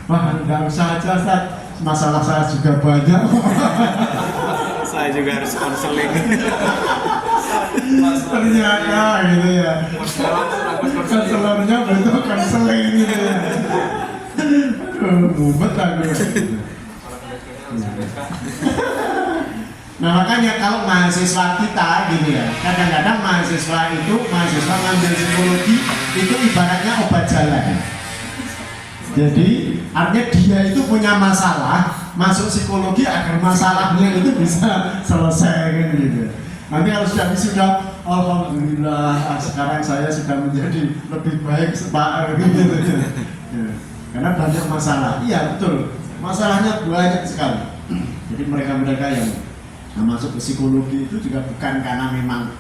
Wah, enggak usah aja Ustaz. Masalah saya juga banyak. Saya juga harus konseling. Ternyata gitu ya. Konselornya bentuk konseling gitu ya. Mumet aku. Nah makanya kalau mahasiswa kita gitu ya, kadang-kadang mahasiswa ngambil psikologi itu ibaratnya obat jalan. Jadi artinya dia itu punya masalah, masuk psikologi agar masalahnya itu bisa selesai kan gitu. Nanti kalau sudah alhamdulillah sekarang saya sudah menjadi lebih baik gitu. Ya. Karena banyak masalah. Iya betul. Masalahnya banyak sekali. Jadi mereka-mereka yang masuk ke psikologi itu juga bukan karena memang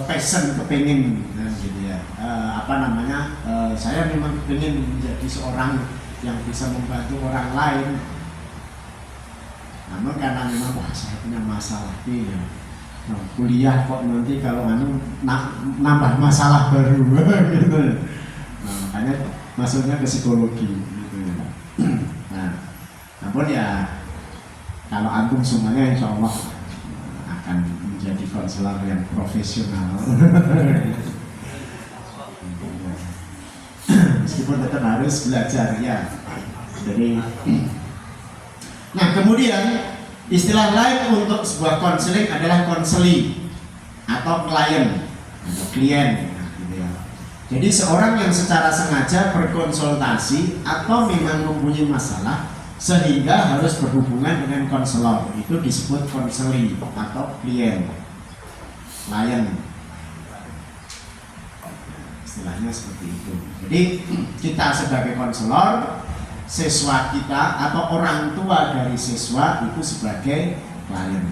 passion kepengen gitu ya. Saya memang pengen menjadi seorang yang bisa membantu orang lain. Namun karena memang saya punya masalah ini ya. Nah, kuliah kok nanti kalau nambah masalah baru gitu. Nah, makanya masuknya ke psikologi gitu ya. Nah, namun ya kalau antum semuanya insya Allah akan menjadi konselor yang profesional. Meskipun tetap harus belajar ya. Jadi, nah kemudian istilah lain untuk sebuah konseling adalah konseli atau klien atau klien. Gitu ya. Jadi seorang yang secara sengaja berkonsultasi atau memang mempunyai masalah sehingga harus berhubungan dengan konselor, itu disebut konseli atau klien. Istilahnya seperti itu. Jadi kita sebagai konselor, siswa kita atau orang tua dari siswa itu sebagai klien.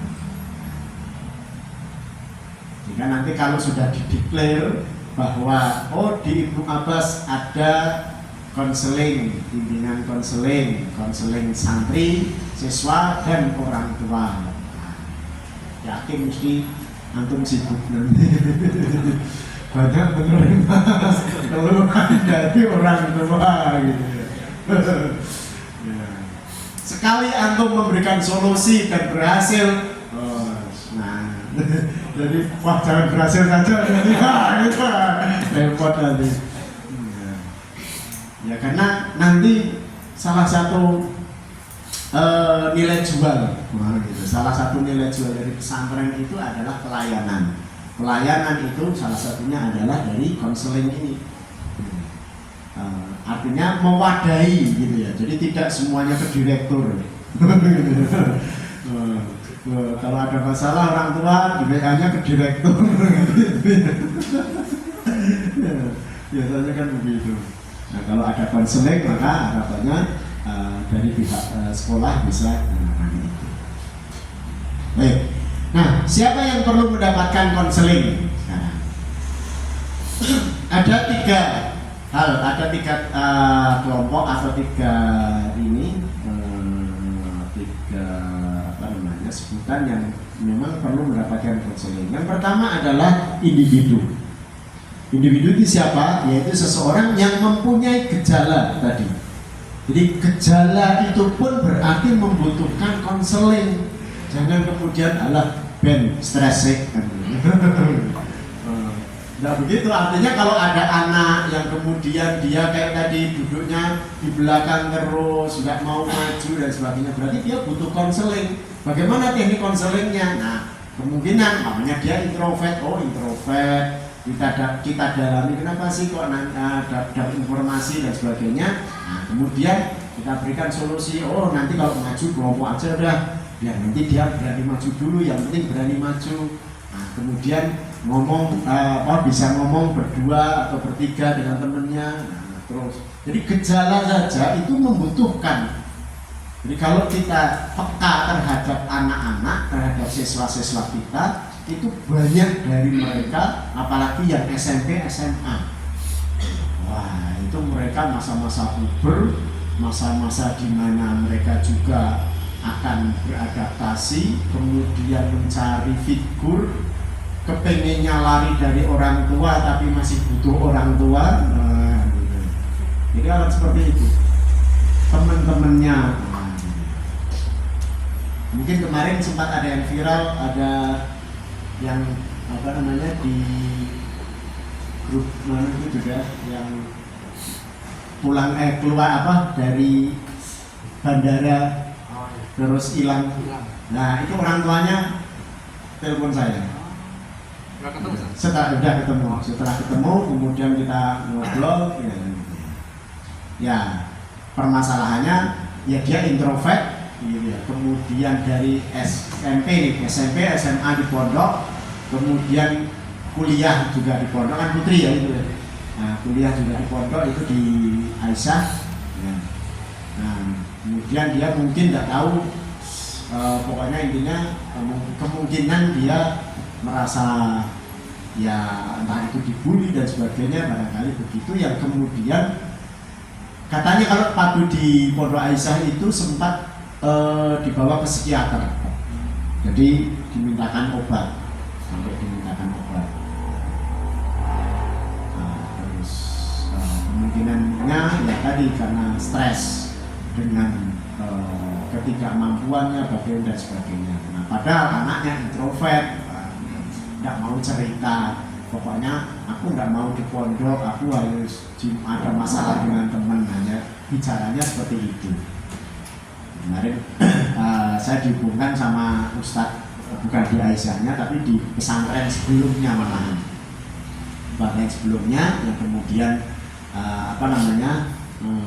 Jika nanti kalau sudah dideklar bahwa di Ibnu Abbas ada konseling, bimbingan konseling santri, siswa dan orang tua, yakin mesti antum sibuk nanti. Banyak menerima keluhan dari orang tua gitu. Ya. Sekali antum memberikan solusi dan berhasil, nah jadi wah jangan berhasil saja, itu repot nanti. Ya karena nanti salah satu nilai jual, gitu. Salah satu nilai jual dari pesantren itu adalah pelayanan. Pelayanan itu salah satunya adalah dari konseling ini. Artinya mewadahi gitu ya. Jadi tidak semuanya ke direktur. Kalau ada masalah orang tua dibekannya ke direktur. Biasanya kan begitu. Nah kalau ada konseling maka harapannya dari pihak sekolah bisa menangani itu. Baik. Nah, siapa yang perlu mendapatkan konseling sekarang? Ada 3 hal, ada 3 kelompok atau 3 sebutan yang memang perlu mendapatkan konseling. Yang pertama adalah individu. Individu itu siapa? Yaitu seseorang yang mempunyai gejala tadi. Jadi gejala itu pun berarti membutuhkan konseling. Jangan kemudian alah ben stresik kan. Nah begitu, artinya kalau ada anak yang kemudian dia kayak tadi duduknya di belakang terus, nggak mau maju dan sebagainya, berarti dia butuh konseling. Bagaimana teknik konselingnya? Nah kemungkinan namanya dia introvert, introvert, kita dalami kenapa sih kok dapat informasi dan sebagainya. Nah kemudian kita berikan solusi, nanti kalau maju kelompok aja udah, ya nanti dia berani maju dulu, yang penting berani maju. Nah kemudian ngomong bisa ngomong berdua atau bertiga dengan temennya. Nah, terus jadi gejala saja itu membutuhkan. Jadi kalau kita peka terhadap anak-anak, terhadap siswa-siswa kita, itu banyak dari mereka, apalagi yang SMP, SMA. Wah, itu mereka masa-masa puber, masa-masa di mana mereka juga akan beradaptasi, kemudian mencari figur, kepengennya lari dari orang tua tapi masih butuh orang tua. Jadi akan seperti itu teman-temannya. Mungkin kemarin sempat ada yang viral, ada yang di grup mana itu juga yang keluar dari bandara terus hilang. Nah itu orang tuanya telepon saya. Setelah ketemu kemudian kita ngobrol, ya permasalahannya ya dia introvert gitu ya. Kemudian dari SMP, SMA di pondok, kemudian kuliah juga di pondok, kan putri ya itu. Nah kuliah juga di pondok itu di Aisyah ya. Nah kemudian dia mungkin nggak tahu, pokoknya intinya kemungkinan dia merasa ya entah itu dibully dan sebagainya, barangkali begitu, yang kemudian katanya kalau Padu di Pondok Aisyah itu sempat dibawa ke psikiater, jadi dimintakan obat, sampai dimintakan obat. Terus kemungkinannya ya tadi karena stres dengan ketidakmampuannya bagian dan sebagainya. Nah padahal anaknya introvert, nggak mau cerita, pokoknya aku nggak mau di pondok, aku harus ada masalah dengan teman, hanya bicaranya seperti itu. Kemarin saya dihubungkan sama Ustadz, bukan di Aisyahnya tapi di pesantren sebelumnya, malahan pesantren sebelumnya, yang kemudian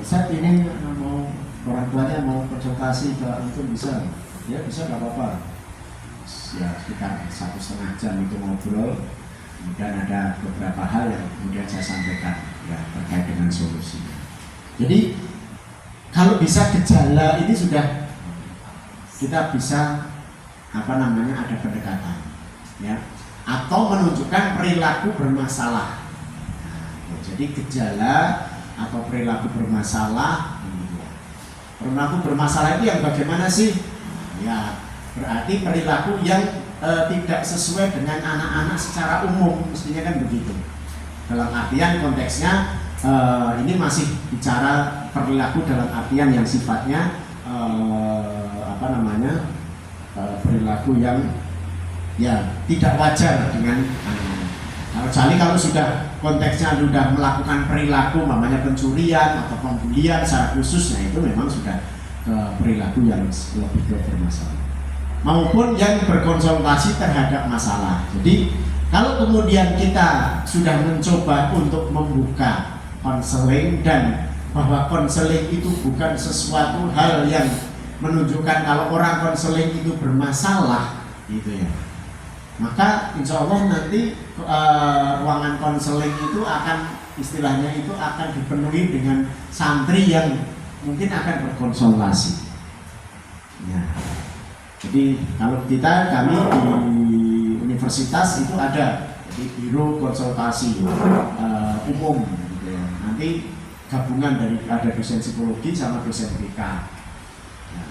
saya ini mau orang tuanya mau konsultasi ke itu, bisa ya, bisa nggak apa-apa ya, sekitar 1,5 jam itu ngobrol. Kemudian ada beberapa hal yang kemudian saya sampaikan ya terkait dengan solusi. Jadi kalau bisa gejala ini sudah kita bisa ada pendekatan ya, atau menunjukkan perilaku bermasalah. Nah, jadi gejala atau perilaku bermasalah. Perilaku bermasalah itu yang bagaimana sih? Ya berarti perilaku yang tidak sesuai dengan anak-anak secara umum, mestinya kan begitu. Dalam artian konteksnya ini masih bicara perilaku dalam artian yang sifatnya perilaku yang ya tidak wajar dengan kecuali kalau sudah konteksnya sudah melakukan perilaku namanya pencurian atau pembulian secara khusus, nah itu memang sudah perilaku yang lebih bermasalah, maupun yang berkonsultasi terhadap masalah. Jadi kalau kemudian kita sudah mencoba untuk membuka konseling, dan bahwa konseling itu bukan sesuatu hal yang menunjukkan kalau orang konseling itu bermasalah gitu ya, maka insya Allah nanti ruangan konseling itu akan, istilahnya itu akan dipenuhi dengan santri yang mungkin akan berkonsultasi ya. Jadi kalau kami di universitas itu ada jadi biro konsultasi umum gitu ya. Nanti gabungan dari ada dosen psikologi sama dosen BK. Nah,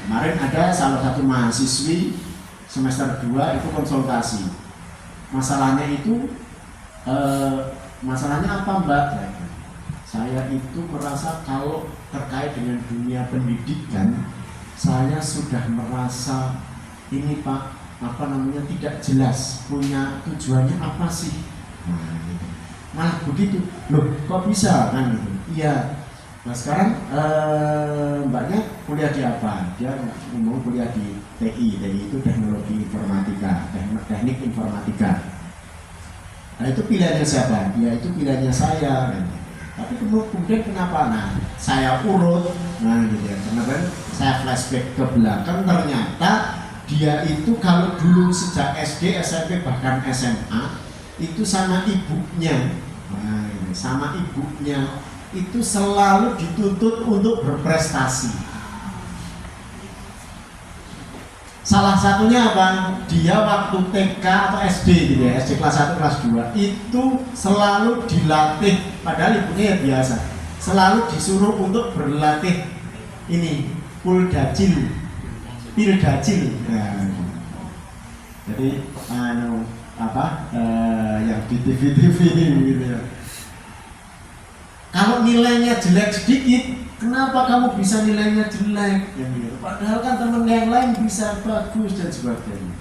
kemarin ada salah satu mahasiswi semester 2 itu konsultasi. Masalahnya itu masalahnya apa Mbak? Saya itu merasa kalau terkait dengan dunia pendidikan saya sudah merasa ini Pak, apa namanya, tidak jelas punya tujuannya apa sih. Nah, gitu. Malah begitu, loh kok bisa kan gitu. Iya. Nah sekarang mbaknya kuliah di apa? Dia ngomong kuliah di TI itu teknologi informatika, teknik informatika. Nah itu pilihannya siapa? Ya itu pilihannya saya. Kan. Tapi kemudian kenapa? Nah saya urut, nah gitu ya. Kenapa? Saya flashback ke belakang, ternyata dia itu kalau dulu sejak SD, SMP bahkan SMA itu sama ibunya, nah, gitu, sama ibunya itu selalu dituntut untuk berprestasi. Salah satunya apa? Dia waktu TK atau SD gitu ya, SD kelas 1, kelas 2 itu selalu dilatih, padahal ibunya ya biasa, selalu disuruh untuk berlatih ini, pildacil. Nah, jadi yang di TV gitu ya. Kalau nilainya jelek sedikit, kenapa kamu bisa nilainya jelek? Ya, gitu. Padahal kan teman yang lain bisa bagus dan sebagainya.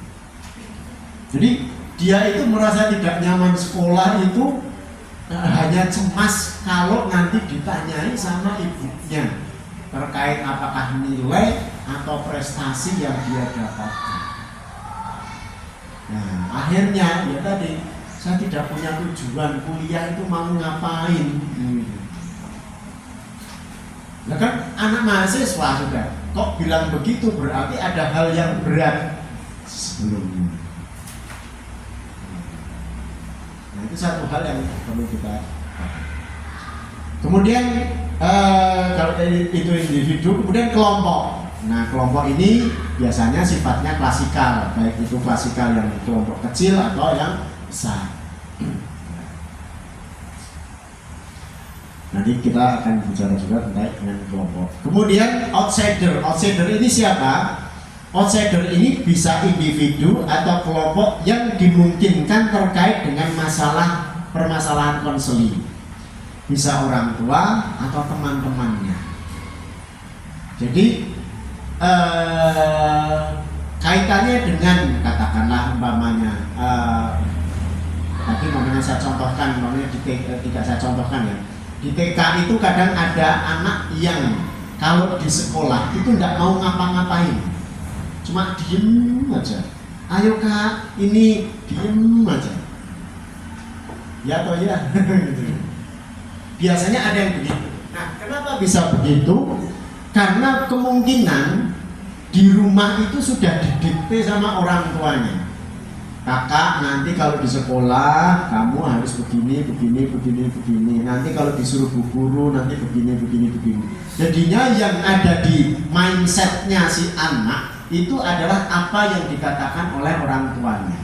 Jadi dia itu merasa tidak nyaman sekolah itu hanya cemas kalau nanti ditanyai sama ibunya terkait apakah nilai atau prestasi yang dia dapatkan. Nah, akhirnya ya tadi saya tidak punya tujuan kuliah itu mau ngapain. Nah kan anak mahasiswa sudah kok bilang begitu, berarti ada hal yang berat sebelumnya. Nah itu satu hal yang perlu kita. Kemudian kalau itu individu, kemudian kelompok. Nah kelompok ini biasanya sifatnya klasikal, baik itu klasikal yang kelompok kecil atau yang besar. Nanti kita akan bicara juga tentang dengan kelompok. Kemudian outsider. Outsider ini siapa? Outsider ini bisa individu atau kelompok yang dimungkinkan terkait dengan permasalahan konseling. Bisa orang tua atau teman-temannya. Jadi kaitannya dengan katakanlah umpamanya tadi umpamanya saya contohkan, umpamanya tidak saya contohkan ya. Di TK itu kadang ada anak yang kalau di sekolah itu tidak mau ngapa-ngapain, cuma diem aja. Ayo kak, ini diem aja. Ya atau ya? Biasanya ada yang begitu. Nah, kenapa bisa begitu? Karena kemungkinan di rumah itu sudah didikte sama orang tuanya. Kakak, nanti kalau di sekolah kamu harus begini. Nanti kalau disuruh bu guru nanti begini. Jadinya yang ada di mindsetnya si anak itu adalah apa yang dikatakan oleh orang tuanya.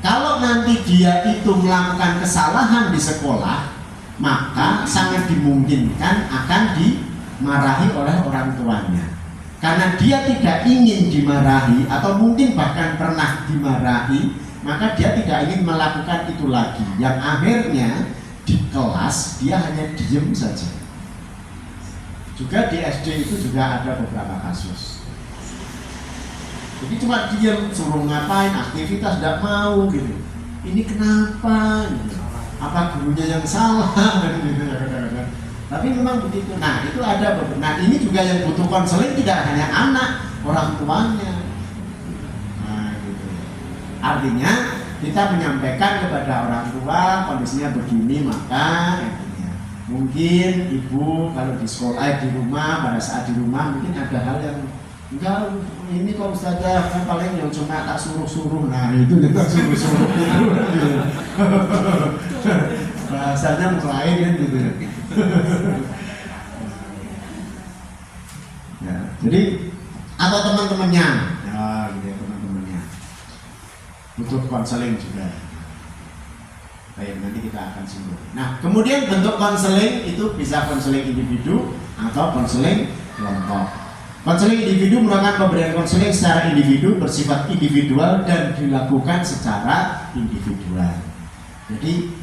Kalau nanti dia itu melakukan kesalahan di sekolah, maka sangat dimungkinkan akan dimarahi oleh orang tuanya. Karena dia tidak ingin dimarahi atau mungkin bahkan pernah dimarahi, maka dia tidak ingin melakukan itu lagi. Yang akhirnya di kelas dia hanya diem saja. Juga di SD itu juga ada beberapa kasus. Jadi cuma diem, suruh ngapain, aktivitas tidak mau gitu. Ini kenapa? Gitu. Apa gurunya yang salah? Gitu. Tapi memang begitu. Nah itu ada beberapa. Nah ini juga yang butuh konseling tidak hanya anak, orang tuanya. Nah gitu. Artinya kita menyampaikan kepada orang tua kondisinya begini, maka mungkin ibu kalau di sekolah di rumah, pada saat di rumah mungkin ada hal yang enggak, ini kok ustazah kan paling yang cuma tak suruh-suruh. Nah itu kita suruh-suruh gitu. Bahasanya mulai kan gitu. Ya, jadi atau teman-temannya, ya, gitu ya, teman-temannya butuh konseling juga. Baik, nanti kita akan singgung. Nah, kemudian bentuk konseling itu bisa konseling individu atau konseling kelompok. Konseling individu merupakan pemberian konseling secara individu, bersifat individual dan dilakukan secara individual. Jadi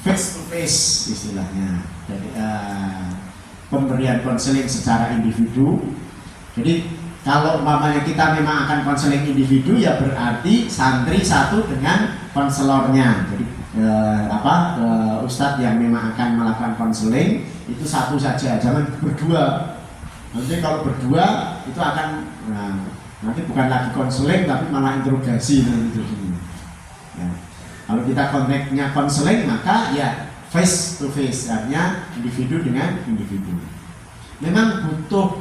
face to face istilahnya. Jadi pemberian konseling secara individu Jadi kalau umpamanya kita memang akan konseling individu, ya berarti santri satu dengan konselornya. Jadi ustadz yang memang akan melakukan konseling itu satu saja, jangan berdua. Nanti kalau berdua itu akan nanti bukan lagi konseling tapi malah interogasi nanti gitu. Ya. Kalau kita konteksnya konseling maka ya face to face, artinya individu dengan individu. Memang butuh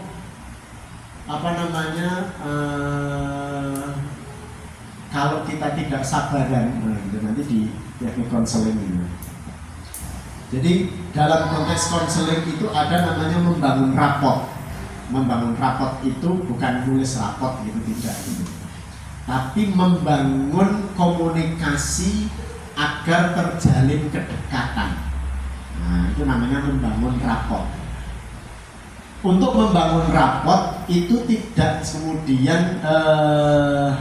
kalau kita tidak sabaran nanti di teknik konseling ini. Jadi dalam konteks konseling itu ada namanya membangun raport. Membangun raport itu bukan nulis raport gitu, tidak gitu. Tapi membangun komunikasi agar terjalin kedekatan. Nah, itu namanya membangun raport. Untuk membangun raport itu tidak kemudian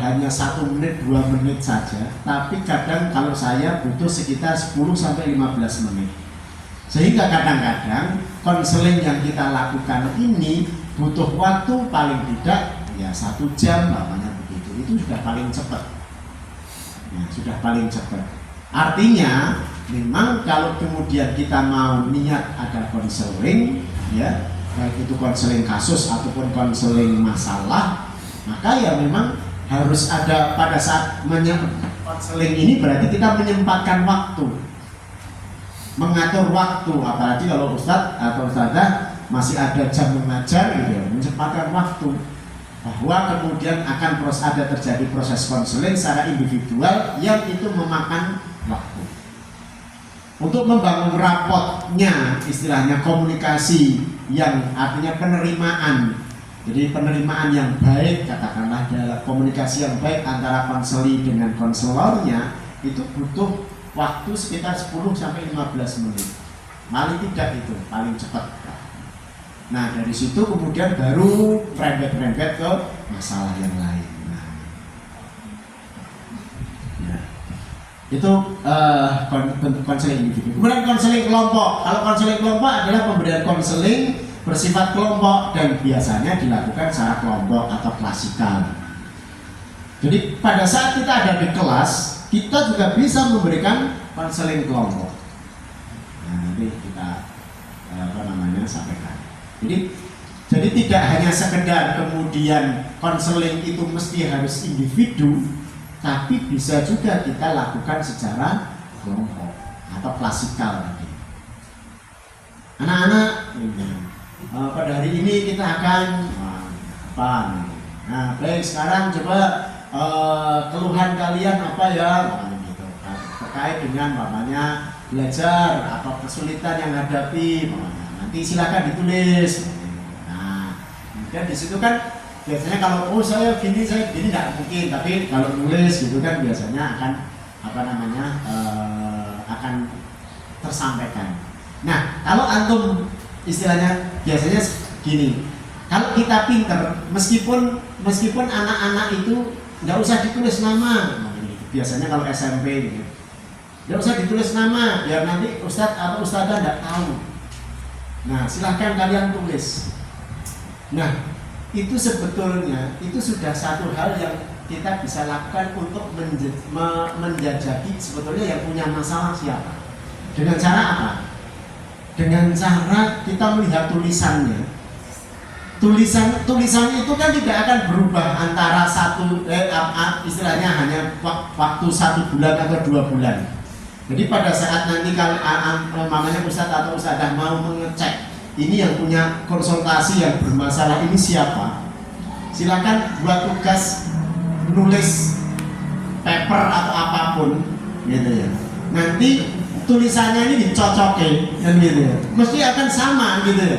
hanya 1 menit 2 menit saja, tapi kadang kalau saya butuh sekitar 10-15 menit. Sehingga kadang-kadang konseling yang kita lakukan ini butuh waktu paling tidak ya 1 jam namanya begitu. Itu sudah paling cepat. Ya, sudah paling cepat. Artinya memang kalau kemudian kita mau niat ada konseling, ya baik itu konseling kasus ataupun konseling masalah, maka ya memang harus ada pada saat konseling ini berarti kita menyempatkan waktu, mengatur waktu, apalagi kalau ustadz atau ustadzah masih ada jam mengajar gitu ya, menyempatkan waktu bahwa kemudian akan ada terjadi proses konseling secara individual yang itu memakan waktu. Untuk membangun raportnya, istilahnya komunikasi yang artinya penerimaan. Jadi penerimaan yang baik, katakanlah dalam komunikasi yang baik antara konseli dengan konselornya itu butuh waktu sekitar 10-15 menit. Paling tidak itu, paling cepat. Nah dari situ kemudian baru rembet-rembet ke masalah yang lain. Itu bentuk konseling individu. Kemudian konseling kelompok. Kalau konseling kelompok adalah pemberian konseling bersifat kelompok dan biasanya dilakukan secara kelompok atau klasikal. Jadi pada saat kita ada di kelas, kita juga bisa memberikan konseling kelompok. Nah, nanti kita sampaikan. Jadi tidak hanya sekedar kemudian konseling itu mesti harus individu, tapi bisa juga kita lakukan secara kelompok atau klasikal tadi. Anak-anak, pada hari ini kita akan apa? Nah, baik sekarang coba keluhan kalian apa ya? Gitu. Terkait dengan namanya belajar, apa kesulitan yang hadapi, nanti silakan ditulis. Nah, kemudian di situ kan biasanya kalau saya gini nggak mungkin, tapi kalau nulis gitu kan biasanya akan akan tersampaikan. Nah kalau antum istilahnya biasanya gini, kalau kita pinter meskipun anak-anak itu nggak usah ditulis nama, biasanya kalau SMP gitu nggak usah ditulis nama biar nanti ustadz atau ustadzah nggak tahu. Nah silahkan kalian tulis. Nah itu sebetulnya itu sudah satu hal yang kita bisa lakukan untuk menjajaki sebetulnya yang punya masalah siapa. Dengan cara apa? Dengan cara kita melihat tulisannya. Tulisan itu kan tidak akan berubah antara istilahnya hanya waktu 1 bulan atau 2 bulan. Jadi pada saat nanti kalau mamanya ustadz atau ustadzah mau mengecek ini yang punya konsultasi yang bermasalah ini siapa, silakan buat tugas nulis paper atau apapun gitu ya. Nanti tulisannya ini dicocokin kan gitu ya, mesti akan sama gitu ya.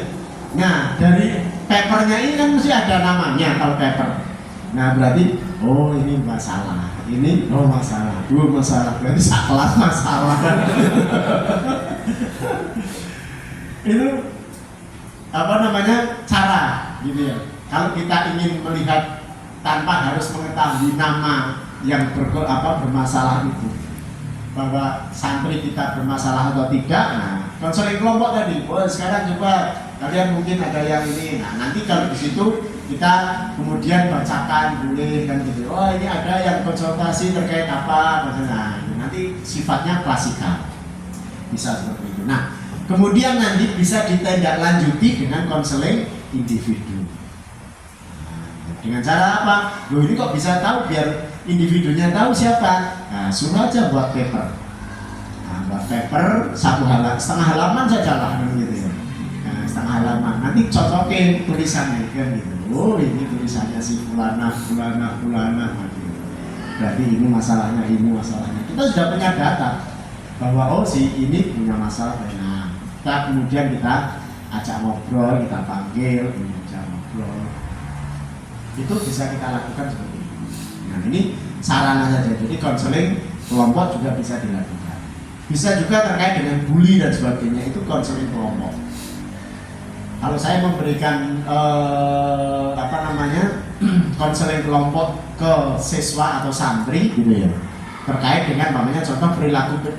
Nah dari papernya ini kan mesti ada namanya kalau paper. Nah berarti oh ini masalah, ini oh masalah, dua masalah, berarti sekelas masalah. Itu cara gitu ya. Kalau kita ingin melihat tanpa harus mengetahui nama yang bermasalah itu, bahwa santri kita bermasalah atau tidak. Nah konseling kelompok tadi, sekarang coba kalian mungkin ada yang ini. Nah, nanti kalau di situ kita kemudian bacakan boleh kan gitu. Oh, ini ada yang konsultasi terkait apa? Nah, nanti sifatnya klasikal. Bisa seperti itu. Nah, kemudian nanti bisa ditindaklanjuti dengan konseling individu. Dengan cara apa? Loh, ini kok bisa tahu biar individunya tahu siapa? Nah, suruh aja buat paper. Nah, buat paper setengah halaman saja lah gitu ya. Nah, setengah halaman. Nanti cocokin tulisannya kan gitu. Oh, ini tulisannya si fulana. Gitu. Berarti ini masalahnya. Kita sudah punya data bahwa oh si ini punya masalah. Nah, kemudian kita ajak ngobrol, kita panggil, ajak ngobrol. Itu bisa kita lakukan seperti itu. Nah, ini sarana saja. Jadi konseling kelompok juga bisa dilakukan. Bisa juga terkait dengan bully dan sebagainya, itu konseling kelompok. Kalau saya memberikan konseling kelompok ke siswa atau santri gitu ya, terkait dengan namanya contoh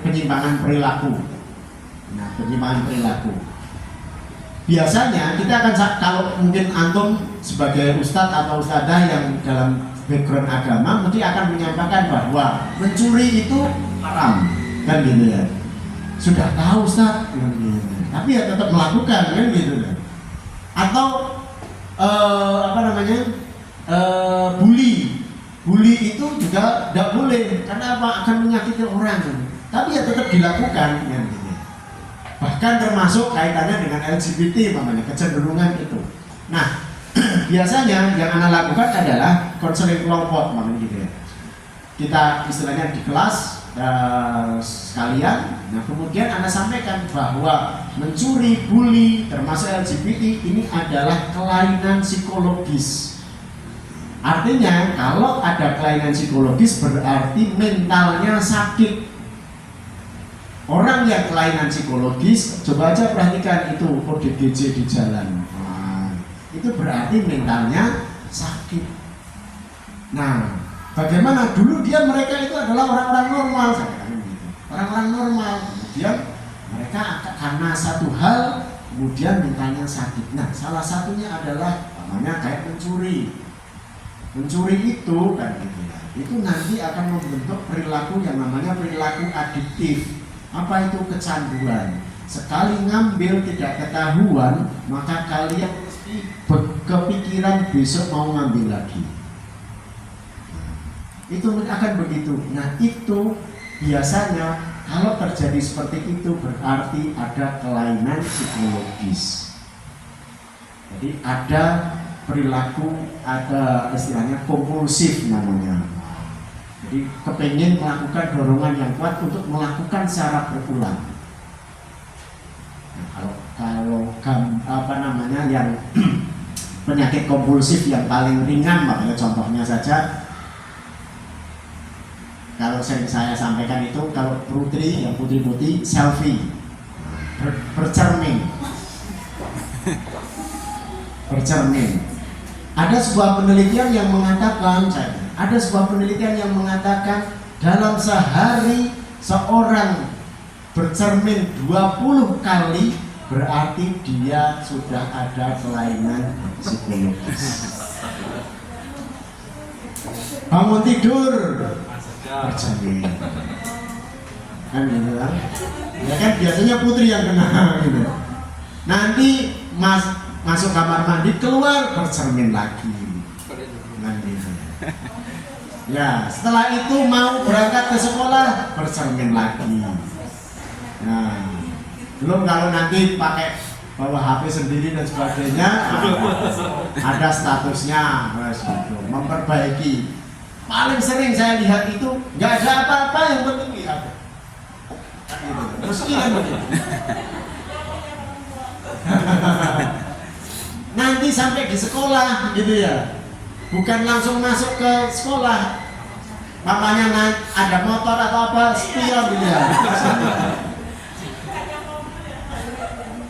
penyimpangan perilaku. Nah, penyimpangan perilaku. Biasanya kita akan, kalau mungkin antum sebagai ustadz atau ustadzah yang dalam background agama mesti akan menyampaikan bahwa mencuri itu haram, kan gitu ya. Sudah tahu ustadz, kan gitu. Tapi ya tetap melakukan, kan gitu. Atau bully itu juga tidak boleh, karena apa? Akan menyakiti orang, tapi ya tetap dilakukan, kan gitu. Bahkan termasuk kaitannya dengan LGBT, kecenderungan itu. Nah, biasanya yang Anda lakukan adalah konseling kelompok, gitu ya. Kita istilahnya di kelas sekalian. Nah, kemudian Anda sampaikan bahwa mencuri, bully, termasuk LGBT ini adalah kelainan psikologis. Artinya kalau ada kelainan psikologis berarti mentalnya sakit. Orang yang kelainan psikologis, coba aja perhatikan itu ODGJ di jalan. Nah, itu berarti mentalnya sakit. Nah, bagaimana dulu mereka itu adalah orang-orang normal, saya katakan gitu. Orang-orang normal, kemudian mereka karena satu hal, kemudian mentalnya sakit. Nah, salah satunya adalah namanya kayak mencuri. Mencuri itu kan gitu ya. Itu nanti akan membentuk perilaku yang namanya perilaku adiktif. Apa itu kecanduan? Sekali ngambil tidak ketahuan, maka kalian mesti kepikiran besok mau ngambil lagi. Itu akan begitu. Nah, itu biasanya kalau terjadi seperti itu berarti ada kelainan psikologis. Jadi ada perilaku, ada istilahnya kompulsif namanya. Jadi kepengen melakukan dorongan yang kuat untuk melakukan secara berulang. Nah, yang penyakit kompulsif yang paling ringan, makanya contohnya saja kalau sering saya sampaikan itu, kalau yang putri-putri selfie, bercermin. Ada sebuah penelitian yang mengatakan dalam sehari seorang bercermin 20 kali berarti dia sudah ada kelainan psikologis. Bangun tidur bercermin, kan gitu kan? Ya kan biasanya putri yang kena gitu. Nanti masuk kamar mandi, keluar bercermin lagi. Nah, gitu. Ya, setelah itu mau berangkat ke sekolah bercermin lagi. Nah, belum kalau nanti pakai bawa HP sendiri dan sebagainya, ada statusnya, gitu, memperbaiki. Paling sering saya lihat itu nggak ada apa-apa, yang penting lihat. Mesti kan begitu. Nanti sampai di sekolah gitu ya, bukan langsung masuk ke sekolah, mamanya ada motor atau apa, spion gitu ya,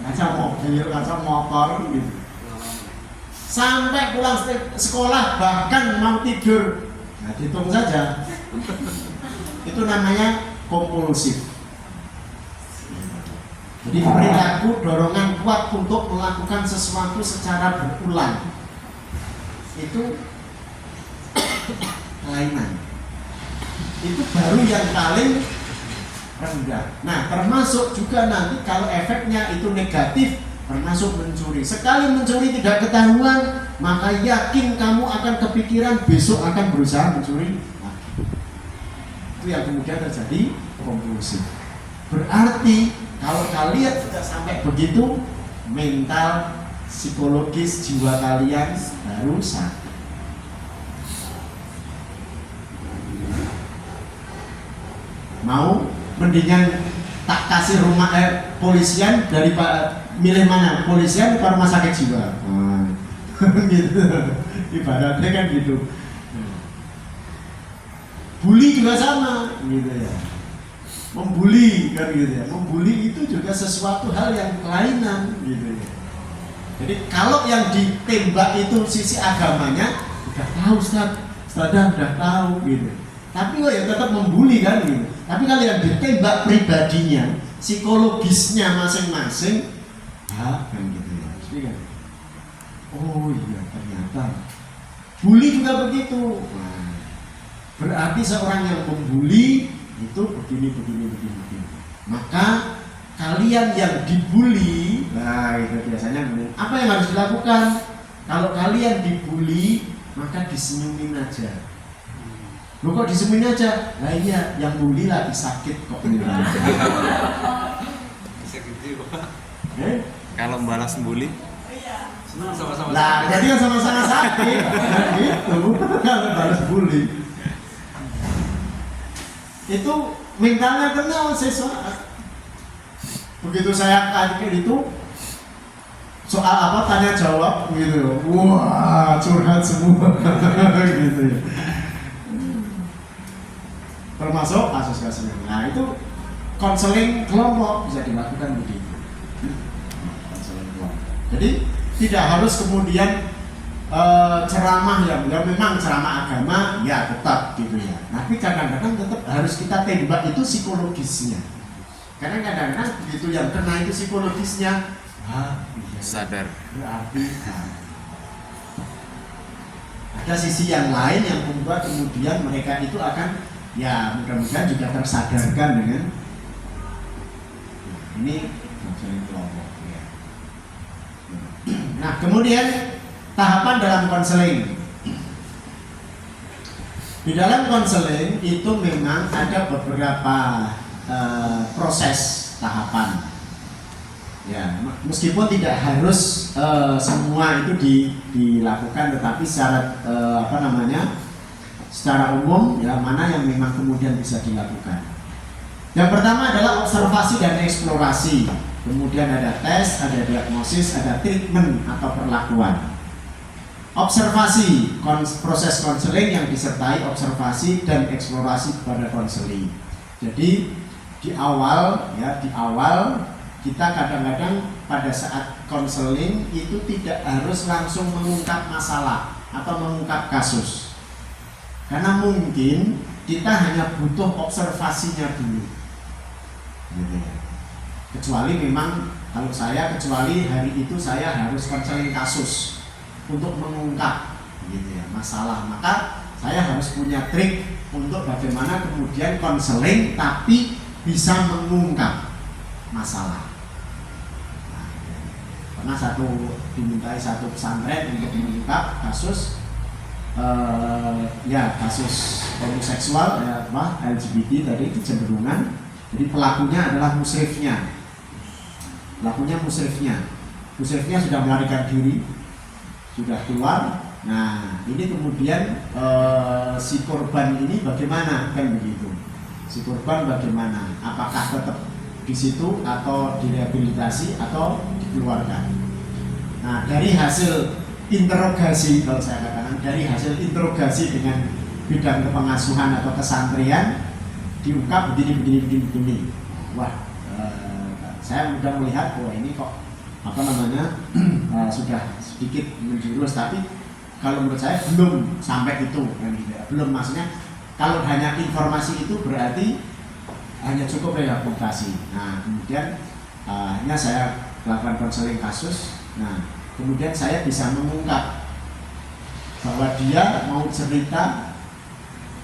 kaca mobil, kaca motor gitu, sampai pulang sekolah bahkan mau tidur, nah hitung saja, itu namanya kompulsif. Jadi perilaku dorongan kuat untuk melakukan sesuatu secara berulang itu kelainan. Itu baru yang paling rendah. Nah, termasuk juga nanti kalau efeknya itu negatif, termasuk mencuri. Sekali mencuri tidak ketahuan, maka yakin kamu akan kepikiran besok akan berusaha mencuri lagi. Itu yang kemudian terjadi kompulsif. Berarti kalau kalian sudah sampai begitu, mental, psikologis jiwa kalian baru sakit. Mau mendingan tak kasih rumah polisian daripada milih mana, polisian atau rumah sakit jiwa? Gitu. Ibaratnya kan gitu. Bully juga sama, gitu ya. Membuli kan gitu ya. Membuli itu juga sesuatu hal yang kelainan, gitu ya. Jadi kalau yang ditembak itu sisi agamanya, udah tahu Ustaz, udah tahu gitu. Tapi kok ya tetap membuli kan gitu. Tapi kalau yang ditembak pribadinya, psikologisnya masing-masing, kan gitu ya. Jadi kan, oh iya ternyata bully juga begitu. Nah, berarti seorang yang membuli itu begini. Maka kalian yang dibully, nah itu biasanya apa yang harus dilakukan? Kalau kalian dibully, maka disenyumin aja. Loh kok disenyumin aja? Nah iya, yang bully lagi sakit kok. Bisa gitu Pak. Kalau balas bully? Senang sama-sama. Nah, berarti kan sama-sama sakit. Nah, gitu. Kalau balas bully. Itu mentalnya kenal siswa. Begitu saya kaget itu soal apa tanya jawab gitu, wah curhat semua gitu ya. Termasuk kasus-kasus ini. Nah itu konseling kelompok bisa dilakukan begitu. Konseling kelompok. Jadi tidak harus kemudian ceramah yang memang ceramah agama ya tetap gitu ya. Tapi kadang-kadang tetap harus kita tembak itu psikologisnya. Karena kadang-kadang begitu yang kena itu psikologisnya, iya, Sadar. berarti ada sisi yang lain yang membuat kemudian mereka itu akan ya mudah-mudahan juga tersadarkan dengan ini konseling kelompok. Ya. Nah kemudian tahapan dalam konseling. Di dalam konseling itu memang ada beberapa proses tahapan. Ya, meskipun tidak harus semua itu dilakukan, tetapi secara secara umum ya mana yang memang kemudian bisa dilakukan. Yang pertama adalah observasi dan eksplorasi. Kemudian ada tes, ada diagnosis, ada treatment atau perlakuan. Observasi, proses konseling yang disertai observasi dan eksplorasi kepada konseling. Jadi di awal kita kadang-kadang pada saat konseling itu tidak harus langsung mengungkap masalah atau mengungkap kasus. Karena mungkin kita hanya butuh observasinya dulu. Gitu ya. Kecuali memang kalau kecuali hari itu saya harus konseling kasus untuk mengungkap gitu ya, masalah, maka saya harus punya trik untuk bagaimana kemudian konseling tapi bisa mengungkap masalah. Nah, pernah dimintai satu pesantren untuk mengungkap kasus kasus homoseksual ya, LGBT tadi kecenderungan. Jadi pelakunya adalah musrifnya. Musrifnya sudah melarikan diri, sudah keluar. Nah, ini kemudian si korban ini bagaimana kan begitu? Si korban bagaimana? Apakah tetap di situ atau direhabilitasi atau dikeluarkan? Nah, dari hasil interogasi, kalau saya katakan dari hasil interogasi dengan bidang kepengasuhan atau kesantrian diungkap begini. Wah, saya mudah melihat bahwa ini kok sudah sedikit menjurus, tapi kalau menurut saya belum sampai itu kan gitu ya. Belum, maksudnya kalau hanya informasi itu berarti hanya cukup rehabilitasi. Nah kemudian Akhirnya saya lakukan konseling kasus. Nah, kemudian saya bisa mengungkap bahwa dia mau cerita.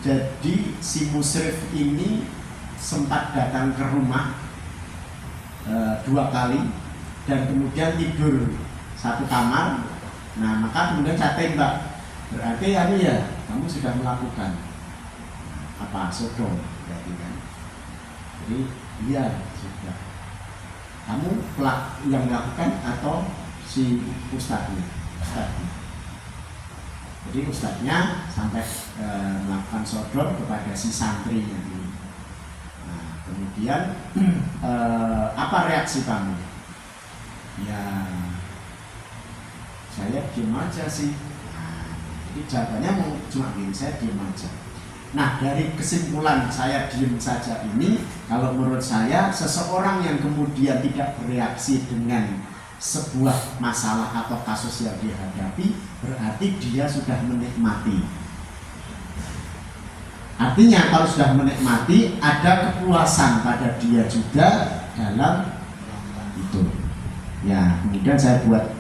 Jadi si musyrif ini sempat datang ke rumah 2 kali dan kemudian tidur satu kamar. Nah, maka kemudian saya tembak. Berarti ya kamu sudah melakukan apa sodom berarti kan. Jadi iya sudah. Kamu yang melakukan atau si ustadznya? Jadi ustadznya sampai melakukan sodom kepada si santrinya ini. Nah, kemudian apa reaksi kamu? Ya, saya diam aja sih. Nah, jadi jawabannya mau cuma gini, saya diam aja. Nah, dari kesimpulan saya diam saja ini, kalau menurut saya seseorang yang kemudian tidak bereaksi dengan sebuah masalah atau kasus yang dihadapi, berarti dia sudah menikmati. Artinya kalau sudah menikmati, ada kepuasan pada dia juga dalam itu. Ya, kemudian saya buat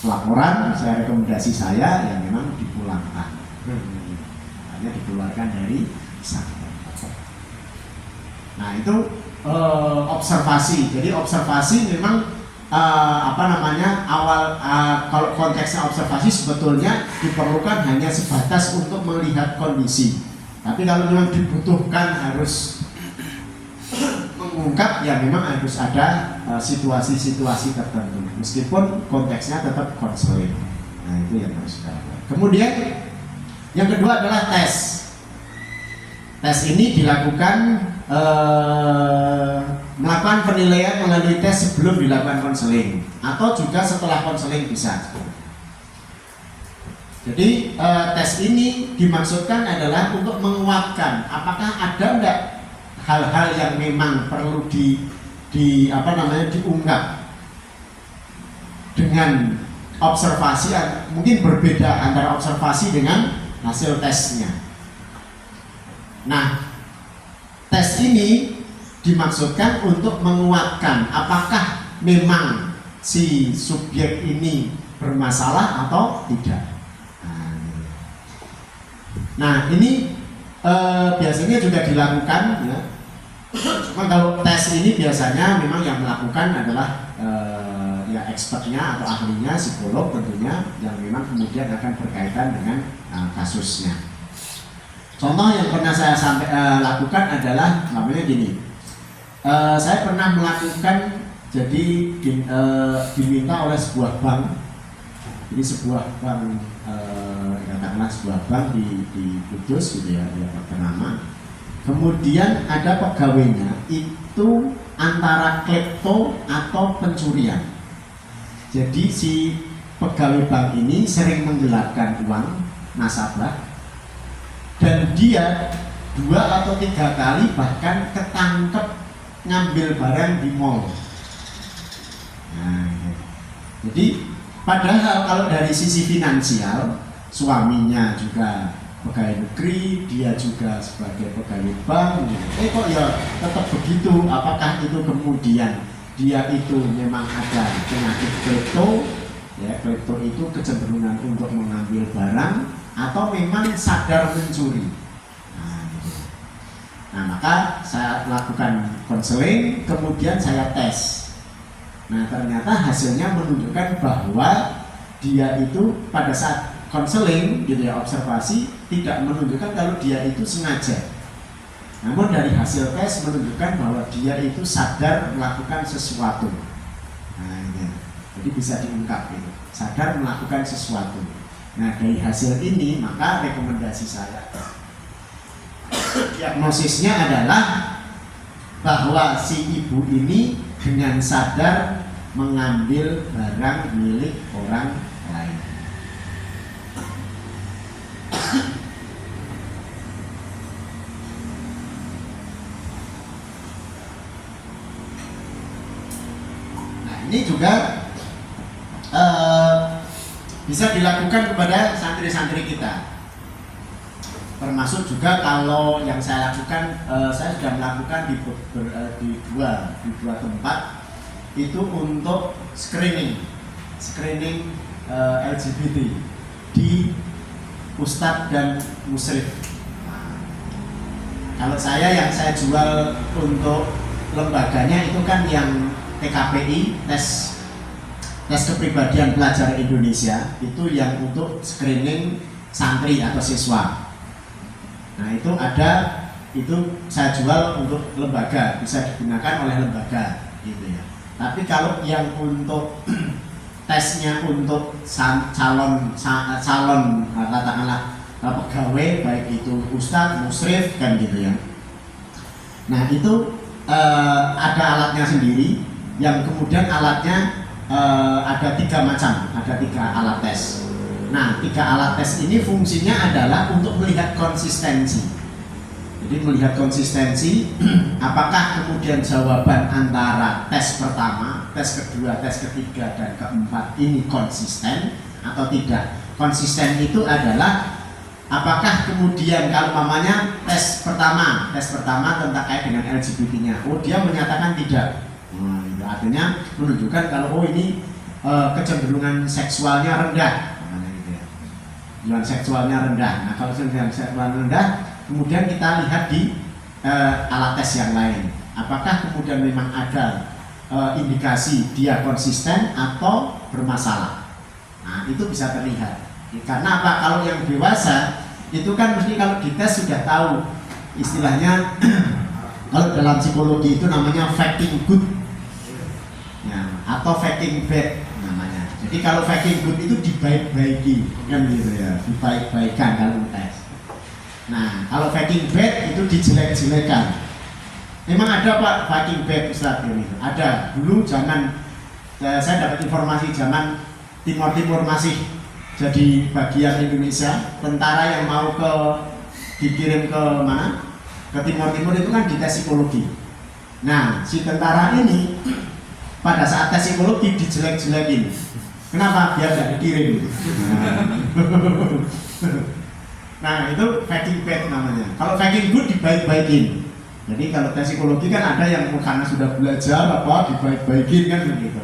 laporan, saya rekomendasi saya yang memang dipulangkan. Hanya dikeluarkan dari pesantren. Nah, itu observasi. Jadi observasi memang kalau konteksnya observasi sebetulnya diperlukan hanya sebatas untuk melihat kondisi. Tapi kalau memang dibutuhkan harus mengungkap, ya memang harus ada situasi-situasi tertentu. Meskipun konteksnya tetap konseling. Nah, itu yang harus kita lakukan. Kemudian yang kedua adalah tes. Tes ini dilakukan melakukan penilaian melalui tes sebelum dilakukan konseling atau juga setelah konseling bisa. Jadi tes ini dimaksudkan adalah untuk menguatkan apakah ada enggak hal-hal yang memang perlu diungkap dengan observasi. Mungkin berbeda antara observasi dengan hasil tesnya. Nah, tes ini dimaksudkan untuk menguatkan apakah memang si subjek ini bermasalah atau tidak. Nah, ini biasanya juga dilakukan ya. Cuma kalau tes ini biasanya memang yang melakukan adalah ya expertnya atau ahlinya, psikolog tentunya, yang memang kemudian akan berkaitan dengan kasusnya. Contoh yang pernah saya lakukan adalah namanya gini. Saya pernah melakukan, jadi diminta oleh sebuah bank. Jadi sebuah bank, katakanlah sebuah bank di Kudus gitu ya, dia ternama. Kemudian ada pegawainya itu antara klepto atau pencurian. Jadi si pegawai bank ini sering menggelapkan uang nasabah. Dan dia 2 atau 3 kali bahkan ketangkep ngambil barang di mall. Nah, jadi padahal kalau dari sisi finansial, suaminya juga pegawai negeri, dia juga sebagai pegawai bank. Kok ya tetap begitu? Apakah itu kemudian dia itu memang ada penyakit klepto? Ya, klepto itu kecenderungan untuk mengambil barang atau memang sadar mencuri. Nah, maka saya lakukan konseling, kemudian saya tes. Nah, ternyata hasilnya menunjukkan bahwa dia itu pada saat konseling, gitu ya, observasi, tidak menunjukkan kalau dia itu sengaja. Namun dari hasil tes menunjukkan bahwa dia itu sadar melakukan sesuatu. Nah, ini. Jadi bisa diungkap gitu. Sadar melakukan sesuatu. Nah, dari hasil ini maka rekomendasi saya, diagnosisnya adalah bahwa si ibu ini dengan sadar mengambil barang milik orang lain. Nah, ini juga bisa dilakukan kepada santri-santri kita. Termasuk juga kalau yang saya lakukan, saya sudah melakukan di dua tempat. itu untuk screening LGBT di ustadz dan musyrif. Kalau yang saya jual untuk lembaganya itu kan yang TKPI, tes kepribadian pelajar Indonesia, itu yang untuk screening santri atau siswa. Nah itu saya jual untuk lembaga, bisa digunakan oleh lembaga gitu ya. Tapi kalau yang untuk tesnya untuk calon katakanlah pegawai, baik itu ustadz, musyrif kan gitu ya. Nah itu ada alatnya sendiri, yang kemudian alatnya ada 3 macam, ada 3 alat tes. Nah 3 alat tes ini fungsinya adalah untuk melihat konsistensi. Jadi melihat konsistensi, apakah kemudian jawaban antara tes pertama, tes kedua, tes ketiga, dan keempat ini konsisten atau tidak. Konsisten itu adalah apakah kemudian kalau mamanya tes pertama tentang kait dengan LGBT-nya, oh dia menyatakan tidak. Itu artinya menunjukkan kalau ini kecenderungan seksualnya rendah, gitu ya. Kecenderungan seksualnya rendah. Nah kalau kecenderungan seksualnya rendah, kemudian kita lihat di alat tes yang lain, apakah kemudian memang ada indikasi dia konsisten atau bermasalah. Nah itu bisa terlihat. Karena apa? Kalau yang dewasa itu kan mesti kalau dites sudah tahu istilahnya kalau dalam psikologi itu namanya faking good ya, atau faking bad namanya. Jadi kalau faking good itu dibaik-baiki kan gitu ya, dibaik-baikan kalau tes. Nah, kalau faking bad itu dijelek-jelekan. Memang ada Pak faking bad Ustaz ini. Ada. Dulu zaman saya dapat informasi zaman Timur masih jadi bagian Indonesia, tentara yang mau dikirim ke mana? Ke Timur itu kan dites psikologi. Nah, si tentara ini pada saat tes psikologi dijelek-jelekin. Kenapa? Biar nggak dikirim. Nah itu faking bad namanya. Kalau faking good dibaik-baikin. Jadi kalau tes psikologi kan ada yang karena sudah belajar dibaik-baikin kan begitu.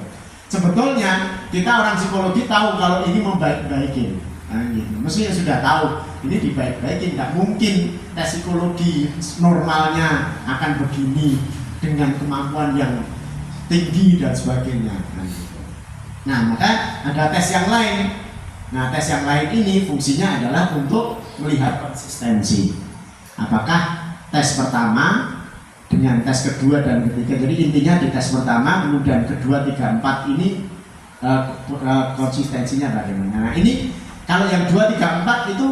Sebetulnya kita orang psikologi tahu kalau ini membaik-baikin. Nah, gitu. Mesti sudah tahu ini dibaik-baikin. Nggak mungkin tes psikologi normalnya akan begini dengan kemampuan yang tinggi dan sebagainya. Nah, gitu. Nah maka ada tes yang lain. Nah tes yang lain ini fungsinya adalah untuk melihat konsistensi. Apakah tes pertama dengan tes kedua dan ketiga. Jadi intinya di tes pertama, kemudian kedua, tiga, empat ini konsistensinya bagaimana. Nah ini kalau yang 2, 3, 4 itu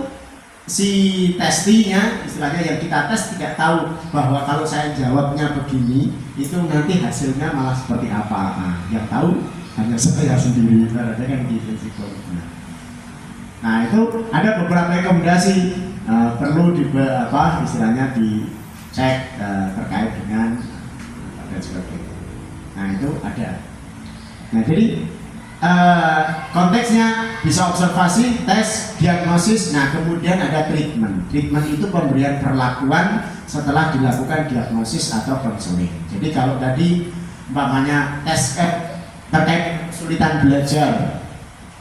si testinya istilahnya yang kita tes tidak tahu bahwa kalau saya jawabnya begini itu nanti hasilnya malah seperti apa. Nah, yang tahu hanya saya sendiri. Berarti kan gitu psikologinya. Nah itu ada beberapa rekomendasi perlu istilahnya dicek terkait dengan dan sebagainya. Nah itu ada. Nah jadi konteksnya bisa observasi, tes, diagnosis. Nah kemudian ada treatment. Treatment itu pemberian perlakuan setelah dilakukan diagnosis atau konseling. Jadi kalau tadi umpamanya tes terkait kesulitan belajar,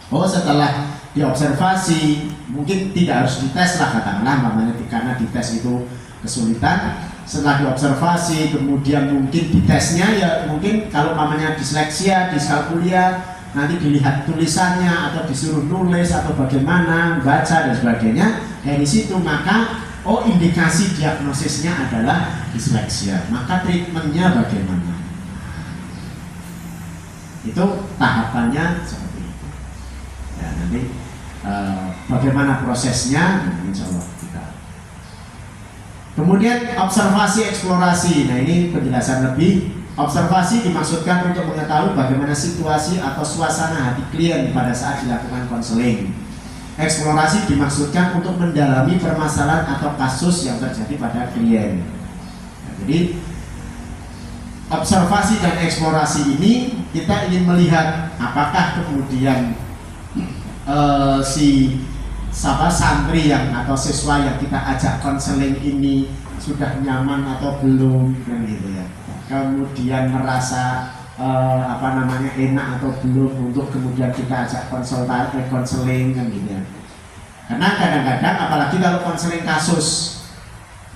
setelah diobservasi mungkin tidak harus dites lah katakanlah umpamanya karena dites itu kesulitan. Setelah diobservasi kemudian mungkin ditesnya ya mungkin kalau umpamanya disleksia, diskalkulia, nanti dilihat tulisannya atau disuruh nulis atau bagaimana baca dan sebagainya. Dari situ maka indikasi diagnosisnya adalah disleksia, maka treatmentnya bagaimana. Itu tahapannya seperti itu ya. Nanti bagaimana prosesnya insya Allah kita. Kemudian observasi eksplorasi. Nah ini penjelasan lebih. Observasi dimaksudkan untuk mengetahui bagaimana situasi atau suasana hati klien pada saat dilakukan konseling. Eksplorasi dimaksudkan untuk mendalami permasalahan atau kasus yang terjadi pada klien. Nah, jadi observasi dan eksplorasi ini kita ingin melihat apakah kemudian si santri atau siswa yang kita ajak konseling ini sudah nyaman atau belum kan gitu ya. Kemudian merasa enak atau belum untuk kemudian kita ajak konseling kan gitu ya. Karena kadang-kadang apalagi kalau konseling kasus,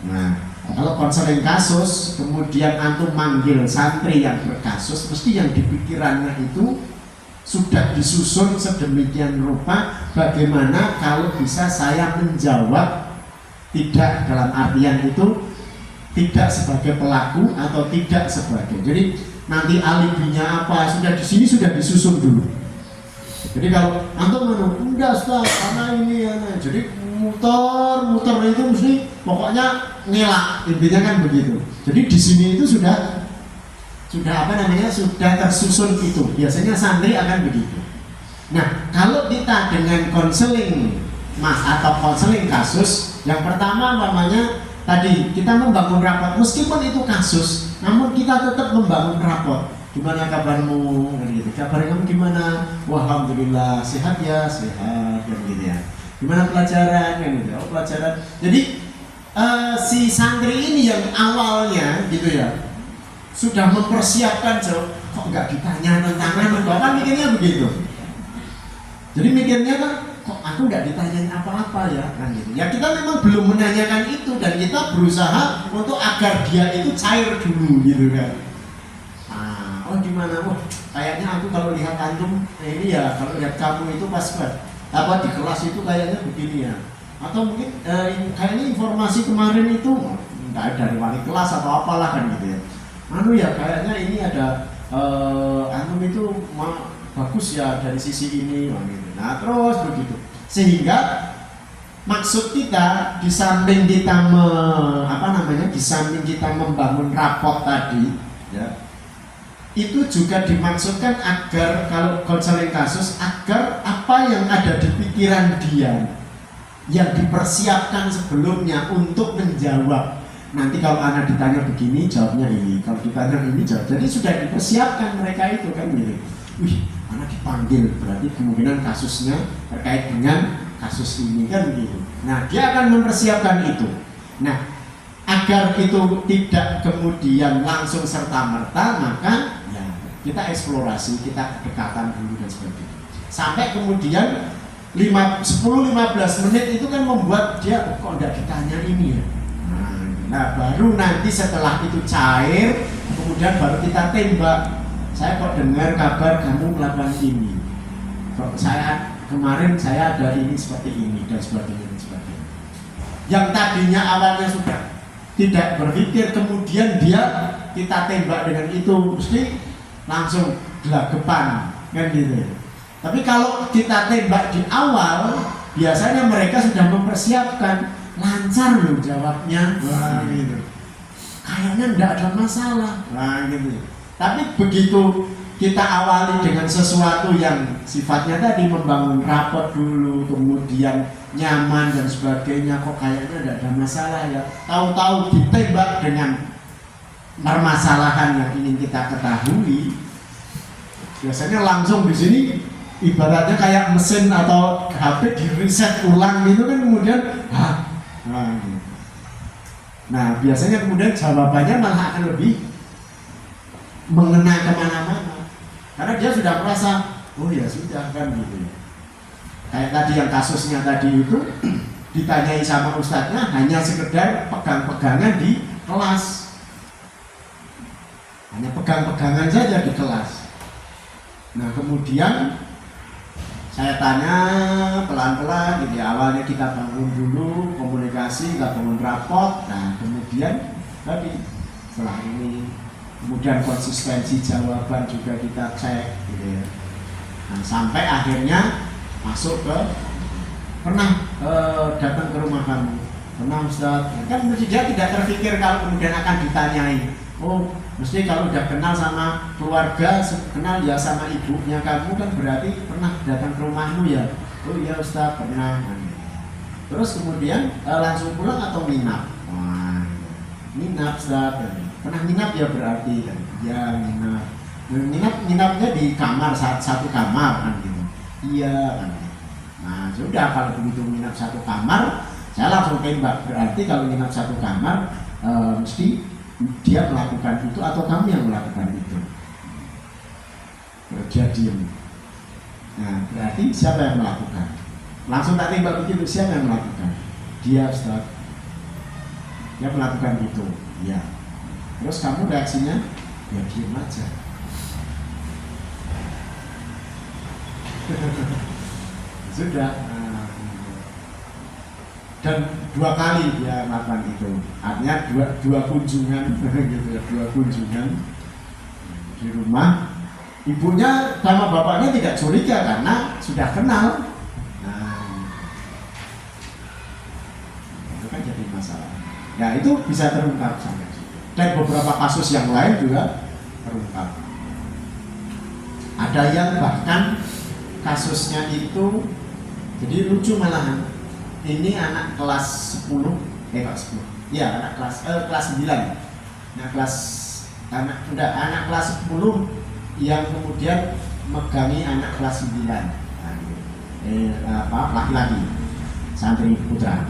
nah kalau konseling kasus kemudian antum manggil santri yang berkasus, mesti yang dipikirannya itu sudah disusun sedemikian rupa bagaimana kalau bisa saya menjawab tidak dalam artian itu tidak sebagai pelaku atau tidak sebagai. Jadi nanti alibinya apa sudah di sini sudah disusun dulu. Jadi kalau antum enggak Ustaz karena ini ya, jadi muter itu mesti pokoknya ngelak, intinya kan begitu. Jadi di sini itu sudah sudah tersusun itu. Biasanya santri akan begitu. Nah, kalau kita dengan konseling mas atau konseling kasus, yang pertama tadi kita membangun rapat, meskipun itu kasus, namun kita tetap membangun rapat. Gimana kabarmu? Gitu. Kabar kamu gimana? Wah, alhamdulillah sehat ya, sehat kan gitu ya. Gimana pelajaran kan gitu? Oh, pelajaran. Jadi si santri ini yang awalnya gitu ya sudah mempersiapkan kok nggak ditanya tentang kan mikirnya begitu. Jadi mikirnya kan kok aku nggak ditanyain apa-apa ya kan gitu. Ya kita memang belum menanyakan itu dan kita berusaha untuk agar dia itu cair dulu gitu kan. Oh gimana? Oh kayaknya aku kalau lihat antum ini ya kalau lihat kamu itu pas di kelas itu kayaknya begini ya. Atau mungkin kayaknya informasi kemarin itu nggak dari wali kelas atau apalah kan gitu ya. Ya kayaknya ini ada antum itu bagus ya dari sisi ini gitu. Nah terus begitu sehingga maksud kita di samping kita membangun raport tadi ya, itu juga dimaksudkan agar kalau konseling kasus agar apa yang ada di pikiran dia yang dipersiapkan sebelumnya untuk menjawab. Nanti kalau anak ditanya begini, jawabnya ini. Kalau ditanya ini, jawab. Jadi sudah dipersiapkan mereka itu kan gitu. Wih, anak dipanggil, berarti kemungkinan kasusnya terkait dengan kasus ini kan gitu. Nah, dia akan mempersiapkan itu. Nah, agar itu tidak kemudian langsung serta-merta, maka ya kita eksplorasi, kita kedekatan dulu dan sebagainya. Sampai kemudian 10-15 menit itu kan membuat dia kok enggak ditanya ini ya. Nah baru nanti setelah itu cair, kemudian baru kita tembak. Saya kok dengar kabar kamu melakukan ini. Kok kemarin saya ada ini seperti ini dan sebagainya dan sebagainya. Yang tadinya awalnya sudah tidak berpikir, kemudian kita tembak dengan itu mesti langsung gelagapan kan gitu. Tapi kalau kita tembak di awal, biasanya mereka sudah mempersiapkan. Lancar loh jawabnya, wah gitu. Kayaknya enggak ada masalah, wah gitu. Tapi begitu kita awali dengan sesuatu yang sifatnya tadi membangun rapor dulu, kemudian nyaman dan sebagainya, kok kayaknya enggak ada masalah ya. Tahu-tahu ditembak dengan permasalahan yang ingin kita ketahui, biasanya langsung di sini ibaratnya kayak mesin atau HP di reset ulang gitu kan, kemudian nah biasanya kemudian jawabannya malah akan lebih mengena kemana-mana karena dia sudah merasa oh ya sudah kan gitu. Kayak tadi yang kasusnya tadi itu ditanyai sama ustadznya hanya sekedar pegang-pegangan di kelas, hanya pegang-pegangan saja di kelas. Nah kemudian saya tanya pelan-pelan gitu ya, awalnya kita bangun dulu komunikasi, kita bangun raport. Nah kemudian tadi setelah ini kemudian konsistensi jawaban juga kita cek gitu ya. Nah sampai akhirnya masuk ke pernah datang ke rumah kamu, pernah Ustaz, kan dia tidak terpikir kalau kemudian akan ditanyai. Oh mesti kalau udah kenal sama keluarga, kenal ya sama ibunya kamu kan berarti pernah datang ke rumahmu ya. Oh iya Ustaz pernah. Terus kemudian langsung pulang atau nginap? Wah, nginap Ustaz. Pernah nginap ya berarti kan? Ya nginap. Nginapnya di kamar satu kamar kan gitu. Iya kan. Nah sudah kalau begitu nginap satu kamar, saya langsung tembak. Berarti kalau nginap satu kamar mesti dia melakukan itu atau kamu yang melakukan itu. Dia diem. Nah, berarti siapa yang melakukan? Langsung tak timbal begitu, siapa yang melakukan? Dia, Ustaz. Dia melakukan itu. Ya. Terus kamu reaksinya? Ya diem aja. Sudah. Dan 2 kali dia melakukan itu. Artinya dua kunjungan gitu ya, 2 kunjungan di rumah. Ibunya sama bapaknya tidak curiga karena sudah kenal. Nah, itu kan jadi masalah. Ya itu bisa terungkap sampai situ. Dan beberapa kasus yang lain juga terungkap. Ada yang bahkan kasusnya itu jadi lucu malahan. Ini anak kelas 10, kelas 10. Ya, anak kelas 9. Nah, anak kelas 10 yang kemudian megangi anak kelas 9. Laki-laki, santri putra.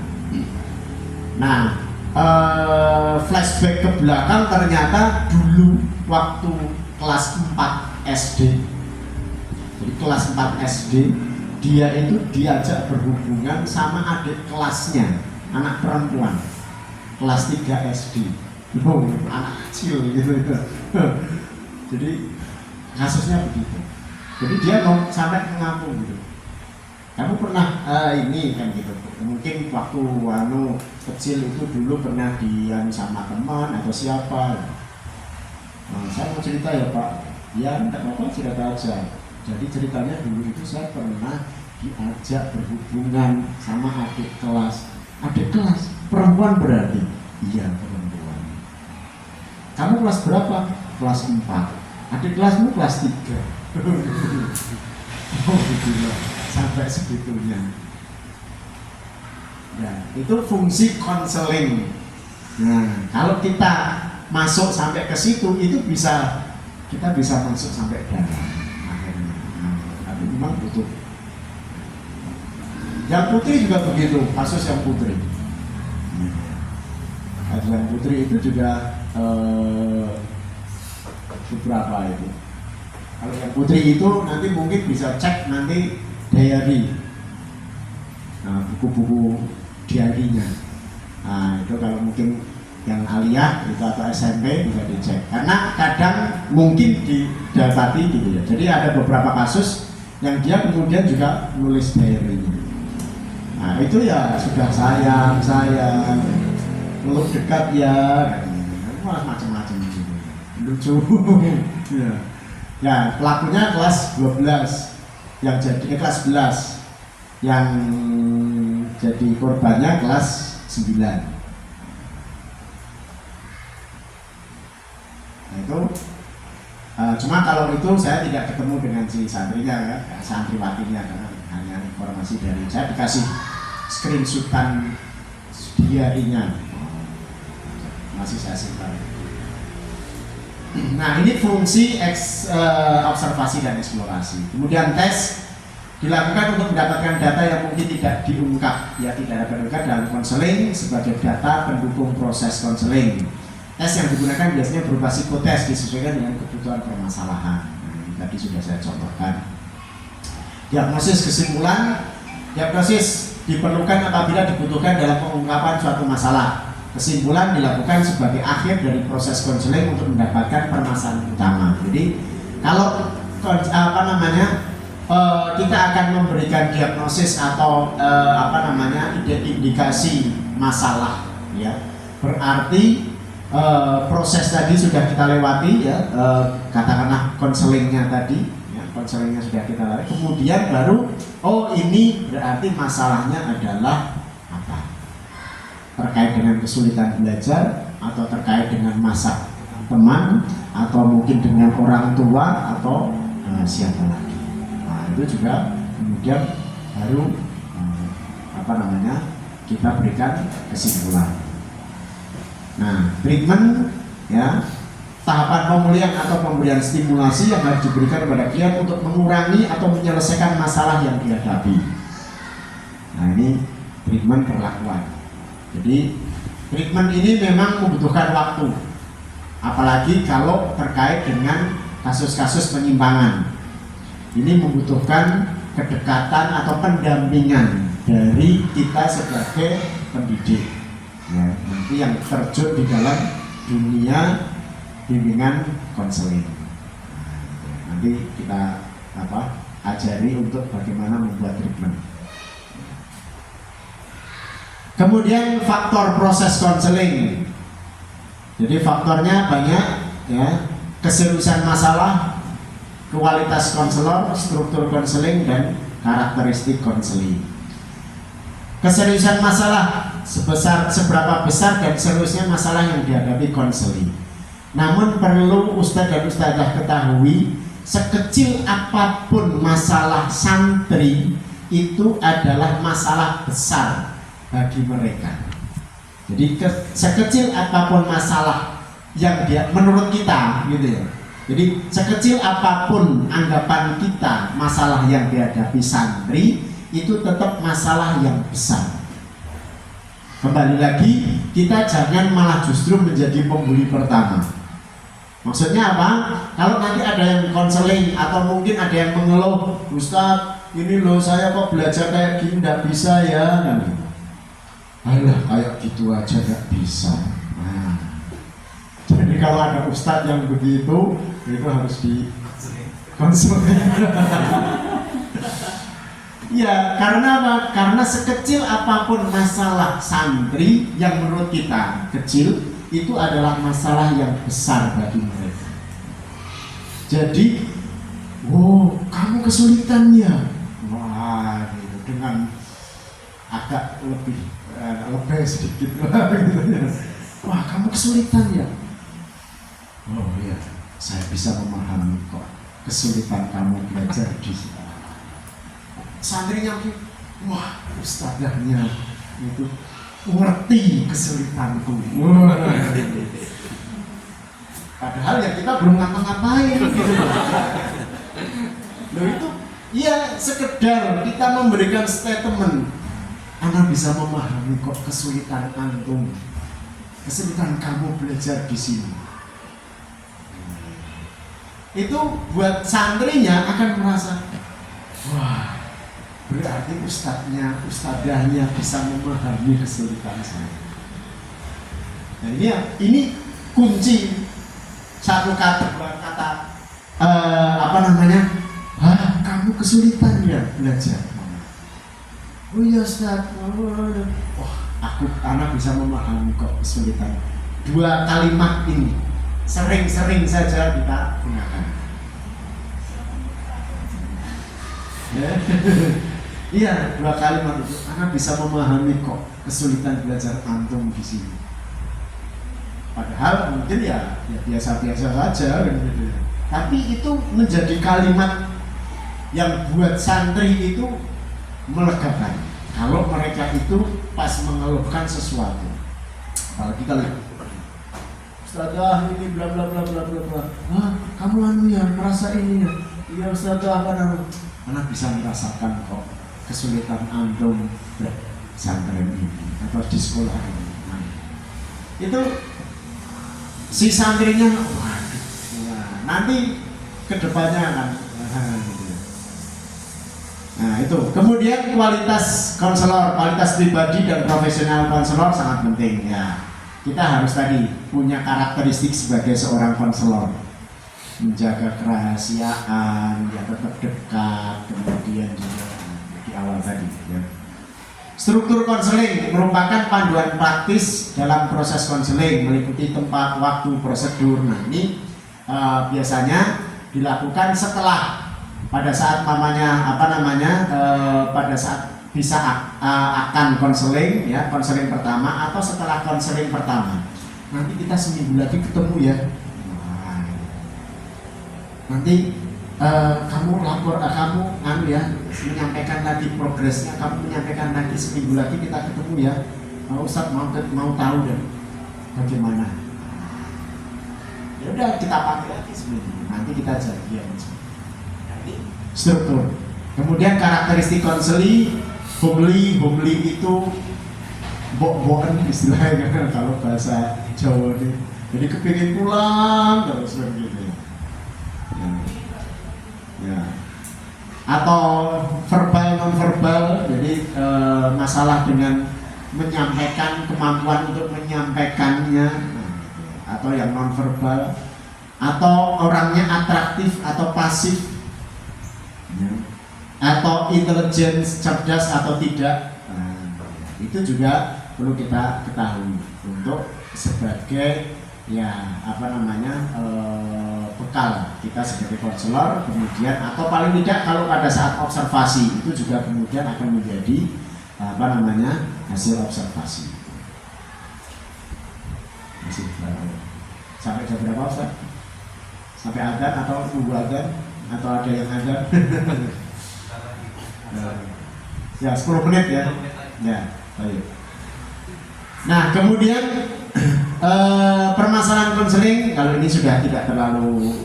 Nah, flashback ke belakang ternyata dulu waktu kelas 4 SD. Jadi kelas 4 SD dia itu diajak berhubungan sama adik kelasnya, anak perempuan kelas 3 SD. Anak kecil gitu. Jadi kasusnya begitu. Jadi dia mau sampai mengaku gitu. Kamu pernah ini kan gitu. Mungkin waktu kecil itu dulu pernah sama teman atau siapa. Saya mau cerita ya Pak. Ya tidak apa-apa, cerita aja. Jadi ceritanya dulu itu saya pernah diajak berhubungan sama adik kelas. Adik kelas perempuan berarti? Iya perempuan. Kamu kelas berapa? Kelas 4. Adik kelasmu kelas 3. Oh gila, sampai segitunya. Ya, itu fungsi konseling. Nah, kalau kita masuk sampai ke situ, itu kita bisa masuk sampai dalam akhirnya. Tapi memang butuh. Yang putri juga begitu, kasus yang putri. Kasus yang putri itu juga beberapa itu. Kalau yang putri itu nanti mungkin bisa cek nanti diary, buku-buku diarinya. Nah itu kalau mungkin yang aliyah itu atau SMP bisa dicek. Karena kadang mungkin didapati gitu ya. Jadi ada beberapa kasus yang dia kemudian juga nulis diary-nya. Nah itu ya sudah sayang, peluk dekat ya, malah macam-macam gitu. Lucu. Ya. Ya, pelakunya kelas 12 yang jadi kelas 11 yang jadi korbannya kelas 9. Nah itu cuma kalau itu saya tidak ketemu dengan si santrinya ya, santriwatinya karena hanya informasi dari saya dikasih screenshotan diarinya masih saya simpan. Nah ini fungsi observasi dan eksplorasi. Kemudian tes dilakukan untuk mendapatkan data yang mungkin tidak diungkap, ya tidak dapat diungkap dalam konseling sebagai data pendukung proses konseling. Tes yang digunakan biasanya berupa psikotes disesuaikan dengan kebutuhan permasalahan. Nah, ini tadi sudah saya contohkan. Diagnosis kesimpulan, diagnosis diperlukan apabila dibutuhkan dalam pengungkapan suatu masalah. Kesimpulan dilakukan sebagai akhir dari proses konseling untuk mendapatkan permasalahan utama. Jadi kalau kita akan memberikan diagnosis atau indikasi masalah, ya berarti proses tadi sudah kita lewati, ya katakanlah konselingnya tadi, ya konselingnya sudah kita lewati. Kemudian baru ini berarti masalahnya adalah terkait dengan kesulitan belajar atau terkait dengan masa teman atau mungkin dengan orang tua atau siapa lagi. Nah itu juga kemudian baru kita berikan kesimpulan. Nah treatment, ya tahapan pemulihan atau pemberian stimulasi yang harus diberikan kepada klien untuk mengurangi atau menyelesaikan masalah yang dihadapi. Nah ini treatment perlakuan. Jadi treatment ini memang membutuhkan waktu, apalagi kalau terkait dengan kasus-kasus penyimpangan. Ini membutuhkan kedekatan atau pendampingan dari kita sebagai pendidik. Ya, nanti yang terjun di dalam dunia bimbingan konseling. Nanti kita ajari untuk bagaimana membuat treatment. Kemudian faktor proses konseling. Jadi faktornya banyak ya, keseriusan masalah, kualitas konselor, struktur konseling dan karakteristik konseling. Keseriusan masalah seberapa besar dan seriusnya masalah yang dihadapi konseling. Namun perlu Ustadz dan Ustadzah ketahui, sekecil apapun masalah santri itu adalah masalah besar bagi mereka. Jadi sekecil apapun masalah yang dia menurut kita gitu ya. Jadi sekecil apapun anggapan kita masalah yang dihadapi santri itu tetap masalah yang besar. Kembali lagi, kita jangan malah justru menjadi pembuli pertama. Maksudnya apa? Kalau nanti ada yang konseling atau mungkin ada yang mengeluh, Ustadz ini loh saya kok belajar kayak gini nggak bisa ya, kan? Alah kayak gitu aja nggak bisa. Nah, jadi kalau ada Ustadz yang begitu, itu harus di konseling. Ya, karena apa? Karena sekecil apapun masalah santri yang menurut kita kecil, itu adalah masalah yang besar bagi mereka. Jadi, kamu kesulitan ya? Wah, gitu. Dengan agak lebih sedikit gitu ya. Wah, kamu kesulitan ya? Oh iya, saya bisa memahami kok kesulitan kamu belajar di sini. Santrinya, wah, ustadzahnya itu ngerti kesulitanku. Padahal ya kita belum ngapa-ngapain gitu. Loh itu ya sekedar kita memberikan statement, Anda bisa memahami kok kesulitan antum, kesulitan kamu belajar di sini. Itu buat santrinya akan merasa, wah, berarti ustadzahnya bisa memahami kesulitan saya. Nah ini kunci satu kata, kamu kesulitan ya belajar. Oh iya Ustadz, anak bisa memahami kok kesulitan. Dua kalimat ini sering-sering saja kita gunakan. Iya, dua kalimat itu, anak bisa memahami kok kesulitan belajar antum di sini. Padahal mungkin ya biasa-biasa saja gitu. Tapi itu menjadi kalimat yang buat santri itu melegakan. Kalau mereka itu pas mengeluhkan sesuatu. Kalau kita lihat, Ustadzah ini bla bla bla bla bla bla. Kamu ya merasa ini ya? Iya Ustadzah anak bisa merasakan kok kesulitan antum pesantren ini atau di sekolah ini. Itu si santrinya, nanti kedepannya kan. Nah itu. Kemudian kualitas konselor, kualitas pribadi dan profesional konselor sangat penting ya. Kita harus tadi punya karakteristik sebagai seorang konselor, menjaga kerahasiaan, ya tetap dekat, kemudian juga di awal tadi ya. Struktur konseling merupakan panduan praktis dalam proses konseling, meliputi tempat, waktu, prosedur. Nah ini biasanya dilakukan setelah pada saat pada saat bisa akan konseling ya, konseling pertama atau setelah konseling pertama. Nanti kita seminggu lagi ketemu ya. Nanti kamu lapor, kamu menyampaikan lagi progresnya, kamu menyampaikan lagi seminggu lagi kita ketemu ya. Ustadz mau tahu deh bagaimana. Ya udah kita pakai lagi seminggu. Nanti kita janjian. Nanti struktur. Kemudian karakteristik konseling, homely itu bok-bokan istilahnya kalau bahasa Jawa nih. Jadi kepingin pulang terus begitu. Ya. atau verbal non verbal, jadi masalah dengan menyampaikan, kemampuan untuk menyampaikannya, atau yang non verbal, atau orangnya atraktif atau pasif, atau intelligence, cerdas atau tidak. Itu juga perlu kita ketahui untuk sebagai bekal kita sebagai konselor, kemudian atau paling tidak kalau pada saat observasi itu juga kemudian akan menjadi hasil observasi. Masih sampai jam berapa Ustaz? Sampai adzan atau tunggu adzan atau ada yang adzan? Ya 10 menit ya. Ya, baik. Nah, kemudian permasalahan konseling kalau ini sudah tidak terlalu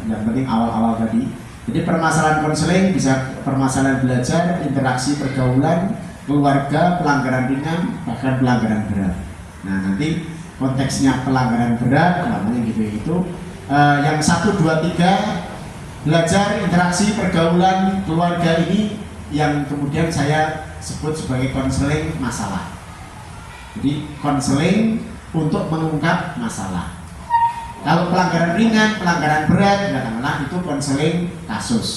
yang penting awal-awal tadi. Jadi permasalahan konseling bisa permasalahan belajar, interaksi pergaulan, keluarga, pelanggaran ringan, bahkan pelanggaran berat. Nah, nanti konteksnya pelanggaran berat namanya gitu itu yang 1, 2, 3 belajar, interaksi, pergaulan, keluarga ini yang kemudian saya sebut sebagai konseling masalah. Jadi konseling untuk mengungkap masalah. Kalau pelanggaran ringan, pelanggaran berat, katakanlah itu konseling kasus.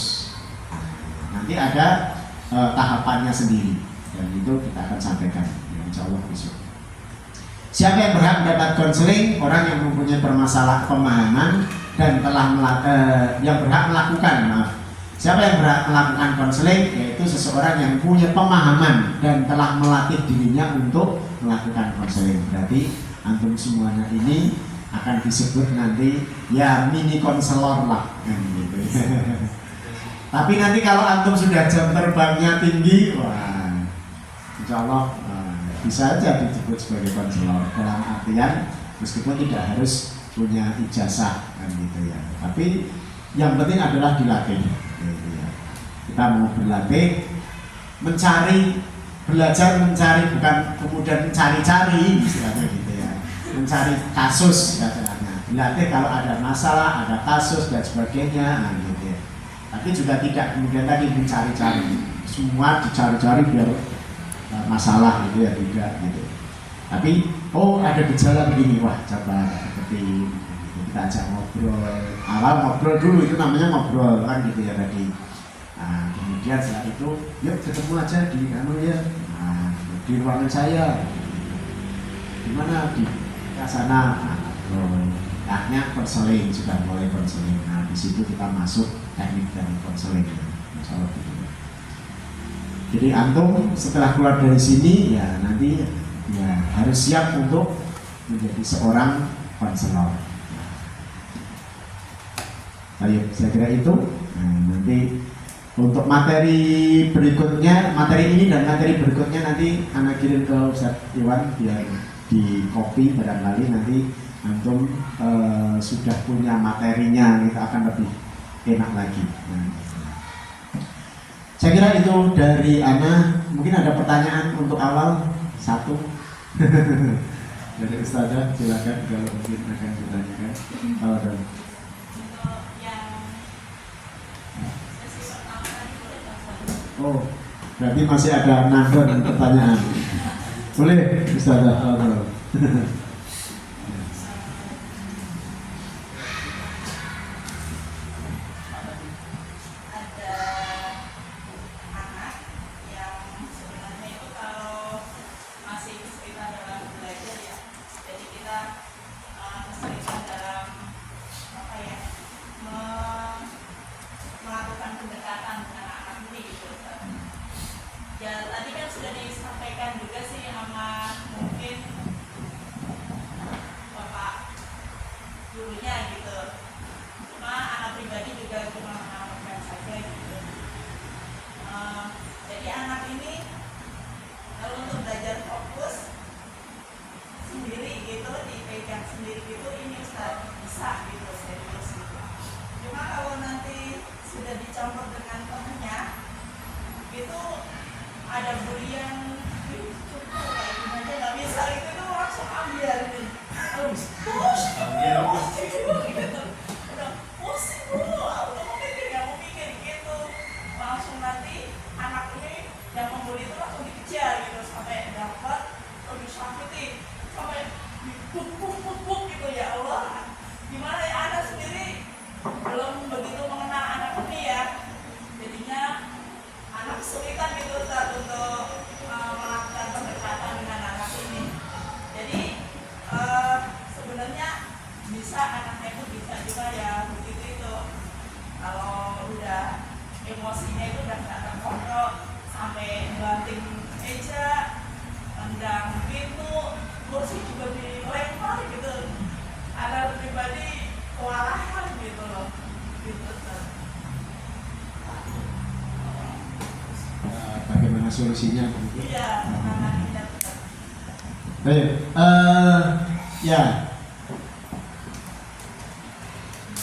Nanti ada tahapannya sendiri dan itu kita akan sampaikan insya Allah besok. Siapa yang berhak mendapat konseling? Orang yang mempunyai permasalahan pemahaman dan telah yang berhak melakukan. Siapa yang berhak melakukan konseling? Yaitu seseorang yang punya pemahaman dan telah melatih dirinya untuk melakukan konseling. Berarti antum semuanya ini akan disebut nanti ya mini konselor lah gitu. Tapi nanti kalau antum sudah jam terbangnya tinggi, wah insya Allah bisa aja disebut sebagai konselor dalam artian meskipun tidak harus punya ijazah kan gitu ya. Tapi yang penting adalah dilatih gitu ya. Kita mau berlatih mencari, belajar mencari, bukan kemudian mencari-cari istilahnya gitu ya, mencari kasus katanya. Dilatih kalau ada masalah, ada kasus dan sebagainya gitu ya. Tapi juga tidak kemudian tadi mencari-cari, semua dicari-cari biar masalah gitu ya, tidak gitu. Tapi ada gejala begini, wah coba seperti kita ajak ngobrol, awal ngobrol dulu, itu namanya ngobrol kan gitu ya tadi. Nah, kemudian setelah itu yuk ketemu aja di ya, di ruangan saya, gimana di sana, akhirnya konseling, sudah mulai konseling. Nah di situ kita masuk teknik dari konseling, masalah gitu. Jadi antum setelah keluar dari sini ya nanti ya harus siap untuk menjadi seorang konselor. Ayo, saya kira itu. Nah, nanti untuk materi berikutnya, materi ini dan materi berikutnya nanti anak kirim ke Ustaz Iwan biar di copy barangkali nanti antum sudah punya materinya, itu akan lebih enak lagi. Nah, saya kira itu dari Ana. Mungkin ada pertanyaan untuk awal satu dari Ustazah, silakan kalau mungkin akan ditanyakan. Oh, berarti masih ada nandon pertanyaan. Boleh Ustazah. aja gitu sampai dapat lebih sakit sampai buk gitu ya Allah. Gimana ya, anak sendiri belum begitu mengenal anak ini ya, jadinya anak kesulitan gitu Ustaz untuk melakukan pendekatan dengan anak ini. Jadi sebenarnya bisa anaknya itu bisa juga ya begitu itu, kalau udah emosinya itu udah nggak terkontrol sampai banting meja, tendang pintu, kursi juga dilempar gitu. Ada pribadi kewalahan gitu loh, gitu. Bagaimana solusinya? Iya, menanganinya. Baik, ya,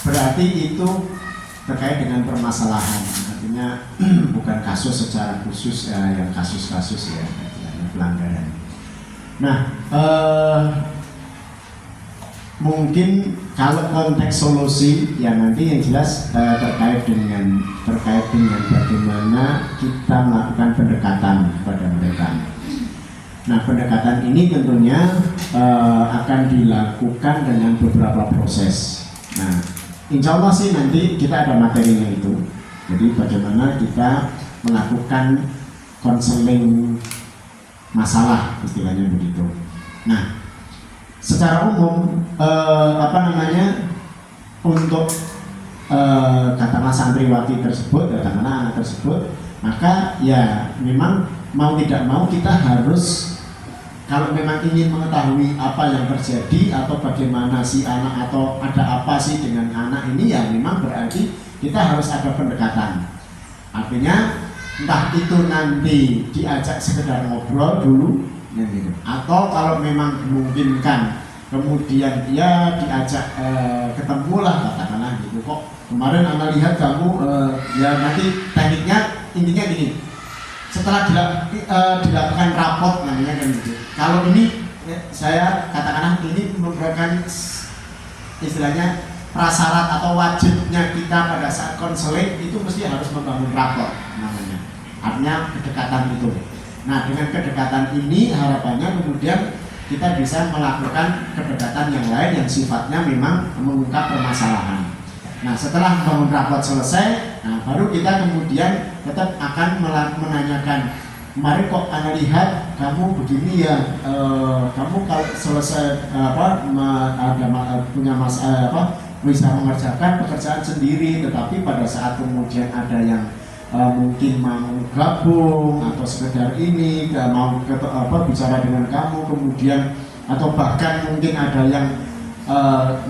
berarti itu terkait dengan permasalahan, artinya bukan kasus secara khusus yang kasus-kasus ya, yang pelanggaran. Nah, mungkin kalau konteks solusi ya nanti yang jelas terkait dengan bagaimana kita melakukan pendekatan kepada mereka. Nah, pendekatan ini tentunya akan dilakukan dengan beberapa proses. Nah, insya Allah sih nanti kita ada materinya itu. Jadi bagaimana kita melakukan konseling masalah, istilahnya begitu. Nah, secara umum untuk katakanlah santriwati tersebut, katakanlah anak tersebut, maka ya memang mau tidak mau kita harus, kalau memang ingin mengetahui apa yang terjadi atau bagaimana si anak atau ada apa sih dengan anak ini, ya memang berarti kita harus ada pendekatan. Artinya entah itu nanti diajak sekedar ngobrol dulu, atau kalau memang memungkinkan kemudian dia diajak ketemulah, katakanlah gitu. Kok kemarin Anda lihat kamu ya nanti tekniknya intinya gini, setelah dilakukan rapot namanya kan gitu. Kalau ini saya katakanlah ini merupakan istilahnya prasyarat atau wajibnya kita pada saat konseling itu mesti harus membangun rapot namanya. Artinya kedekatan itu. Nah, dengan kedekatan ini harapannya kemudian kita bisa melakukan kedekatan yang lain yang sifatnya memang mengungkap permasalahan. Nah, setelah membangun rapot selesai, nah baru kita kemudian tetap akan menanyakan, kemarin kok Anda lihat kamu begini ya, kamu kalau selesai punya bisa mengerjakan pekerjaan sendiri, tetapi pada saat kemudian ada yang mungkin mau gabung atau sekedar ini mau bicara dengan kamu, kemudian atau bahkan mungkin ada yang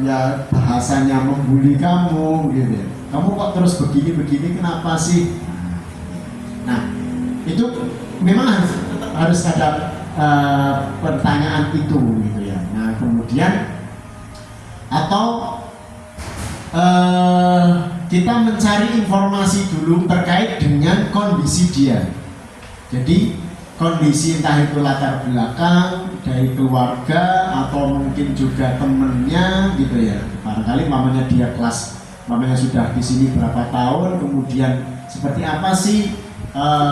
ya bahasanya membuli kamu gitu ya. Kamu kok terus begini kenapa sih? Nah, itu memang harus ada pertanyaan itu gitu ya. Nah, kemudian atau kita mencari informasi dulu terkait dengan kondisi dia. Jadi kondisi entah itu latar belakang dari keluarga atau mungkin juga temennya gitu ya. Barangkali mamanya dia kelas, mamanya sudah di sini berapa tahun, kemudian seperti apa sih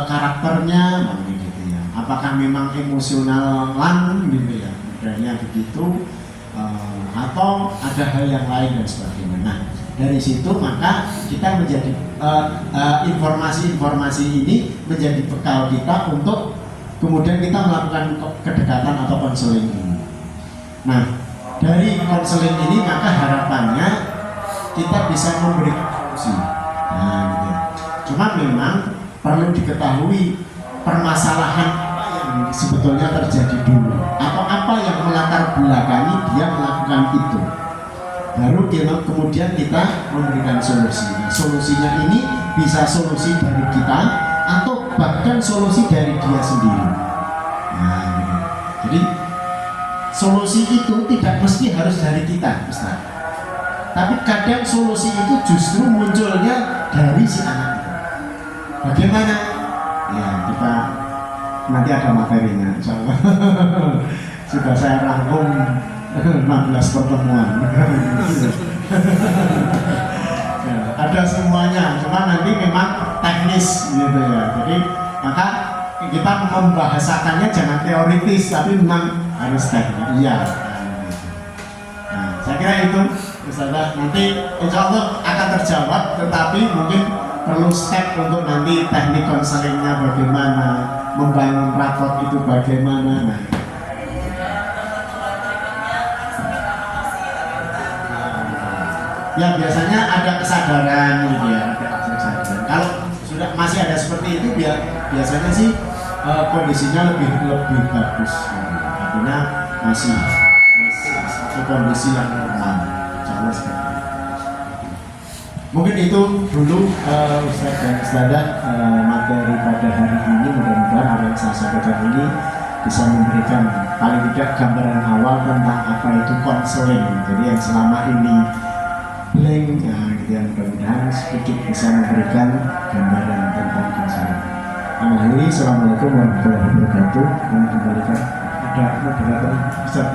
karakternya, mamanya gitu ya. Apakah memang emosionalan gitu ya, modelnya begitu, atau ada hal yang lain dan sebagainya. Nah, dari situ maka kita menjadi informasi-informasi ini menjadi bekal kita untuk kemudian kita melakukan kedekatan atau konseling ini. Nah, dari konseling ini maka harapannya kita bisa memberikan solusi. Nah, gitu. Cuma memang perlu diketahui permasalahan apa yang sebetulnya terjadi dulu atau apa yang melatar belakangi dia melakukan itu. Baru kemudian kita memberikan solusi. Nah, solusinya ini bisa solusi dari kita atau bahkan solusi dari dia sendiri. Nah, gitu. Jadi solusi itu tidak mesti harus dari kita, Ustaz. Tapi kadang solusi itu justru munculnya dari si anak itu. Bagaimana? Ya, kita nanti ada materinya, insyaallah. Sudah saya rangkum 16 pertemuan. Ya, ada semuanya, cuma nanti memang teknis gitu ya. Jadi maka kita membahasakannya jangan teoritis tapi memang harus teknik. Iya. Nah, saya kira itu Ustazah, nanti insya Allah akan terjawab, tetapi mungkin perlu step untuk nanti teknik konselingnya bagaimana, membangun raport itu bagaimana. Nah, ya biasanya ada kesadaran gitu ya, ada kesadaran. Kalau sudah masih ada seperti itu, biasanya sih kondisinya lebih bagus. Artinya masih satu kondisi yang normal. Insyaallah seperti itu. Mungkin itu dulu Ustaz dan Ustazah materi pada hari ini. Mudah-mudahan apa yang saya sampaikan ini bisa memberikan paling tidak gambaran awal tentang apa itu konseling. Jadi yang selama ini blank, gitu ya, mudah-mudahan sedikit bisa memberikan gambaran tentang konseling. Akhiri, assalamualaikum warahmatullahi wabarakatuh. Kami kembalikan ada moderator Ustaz.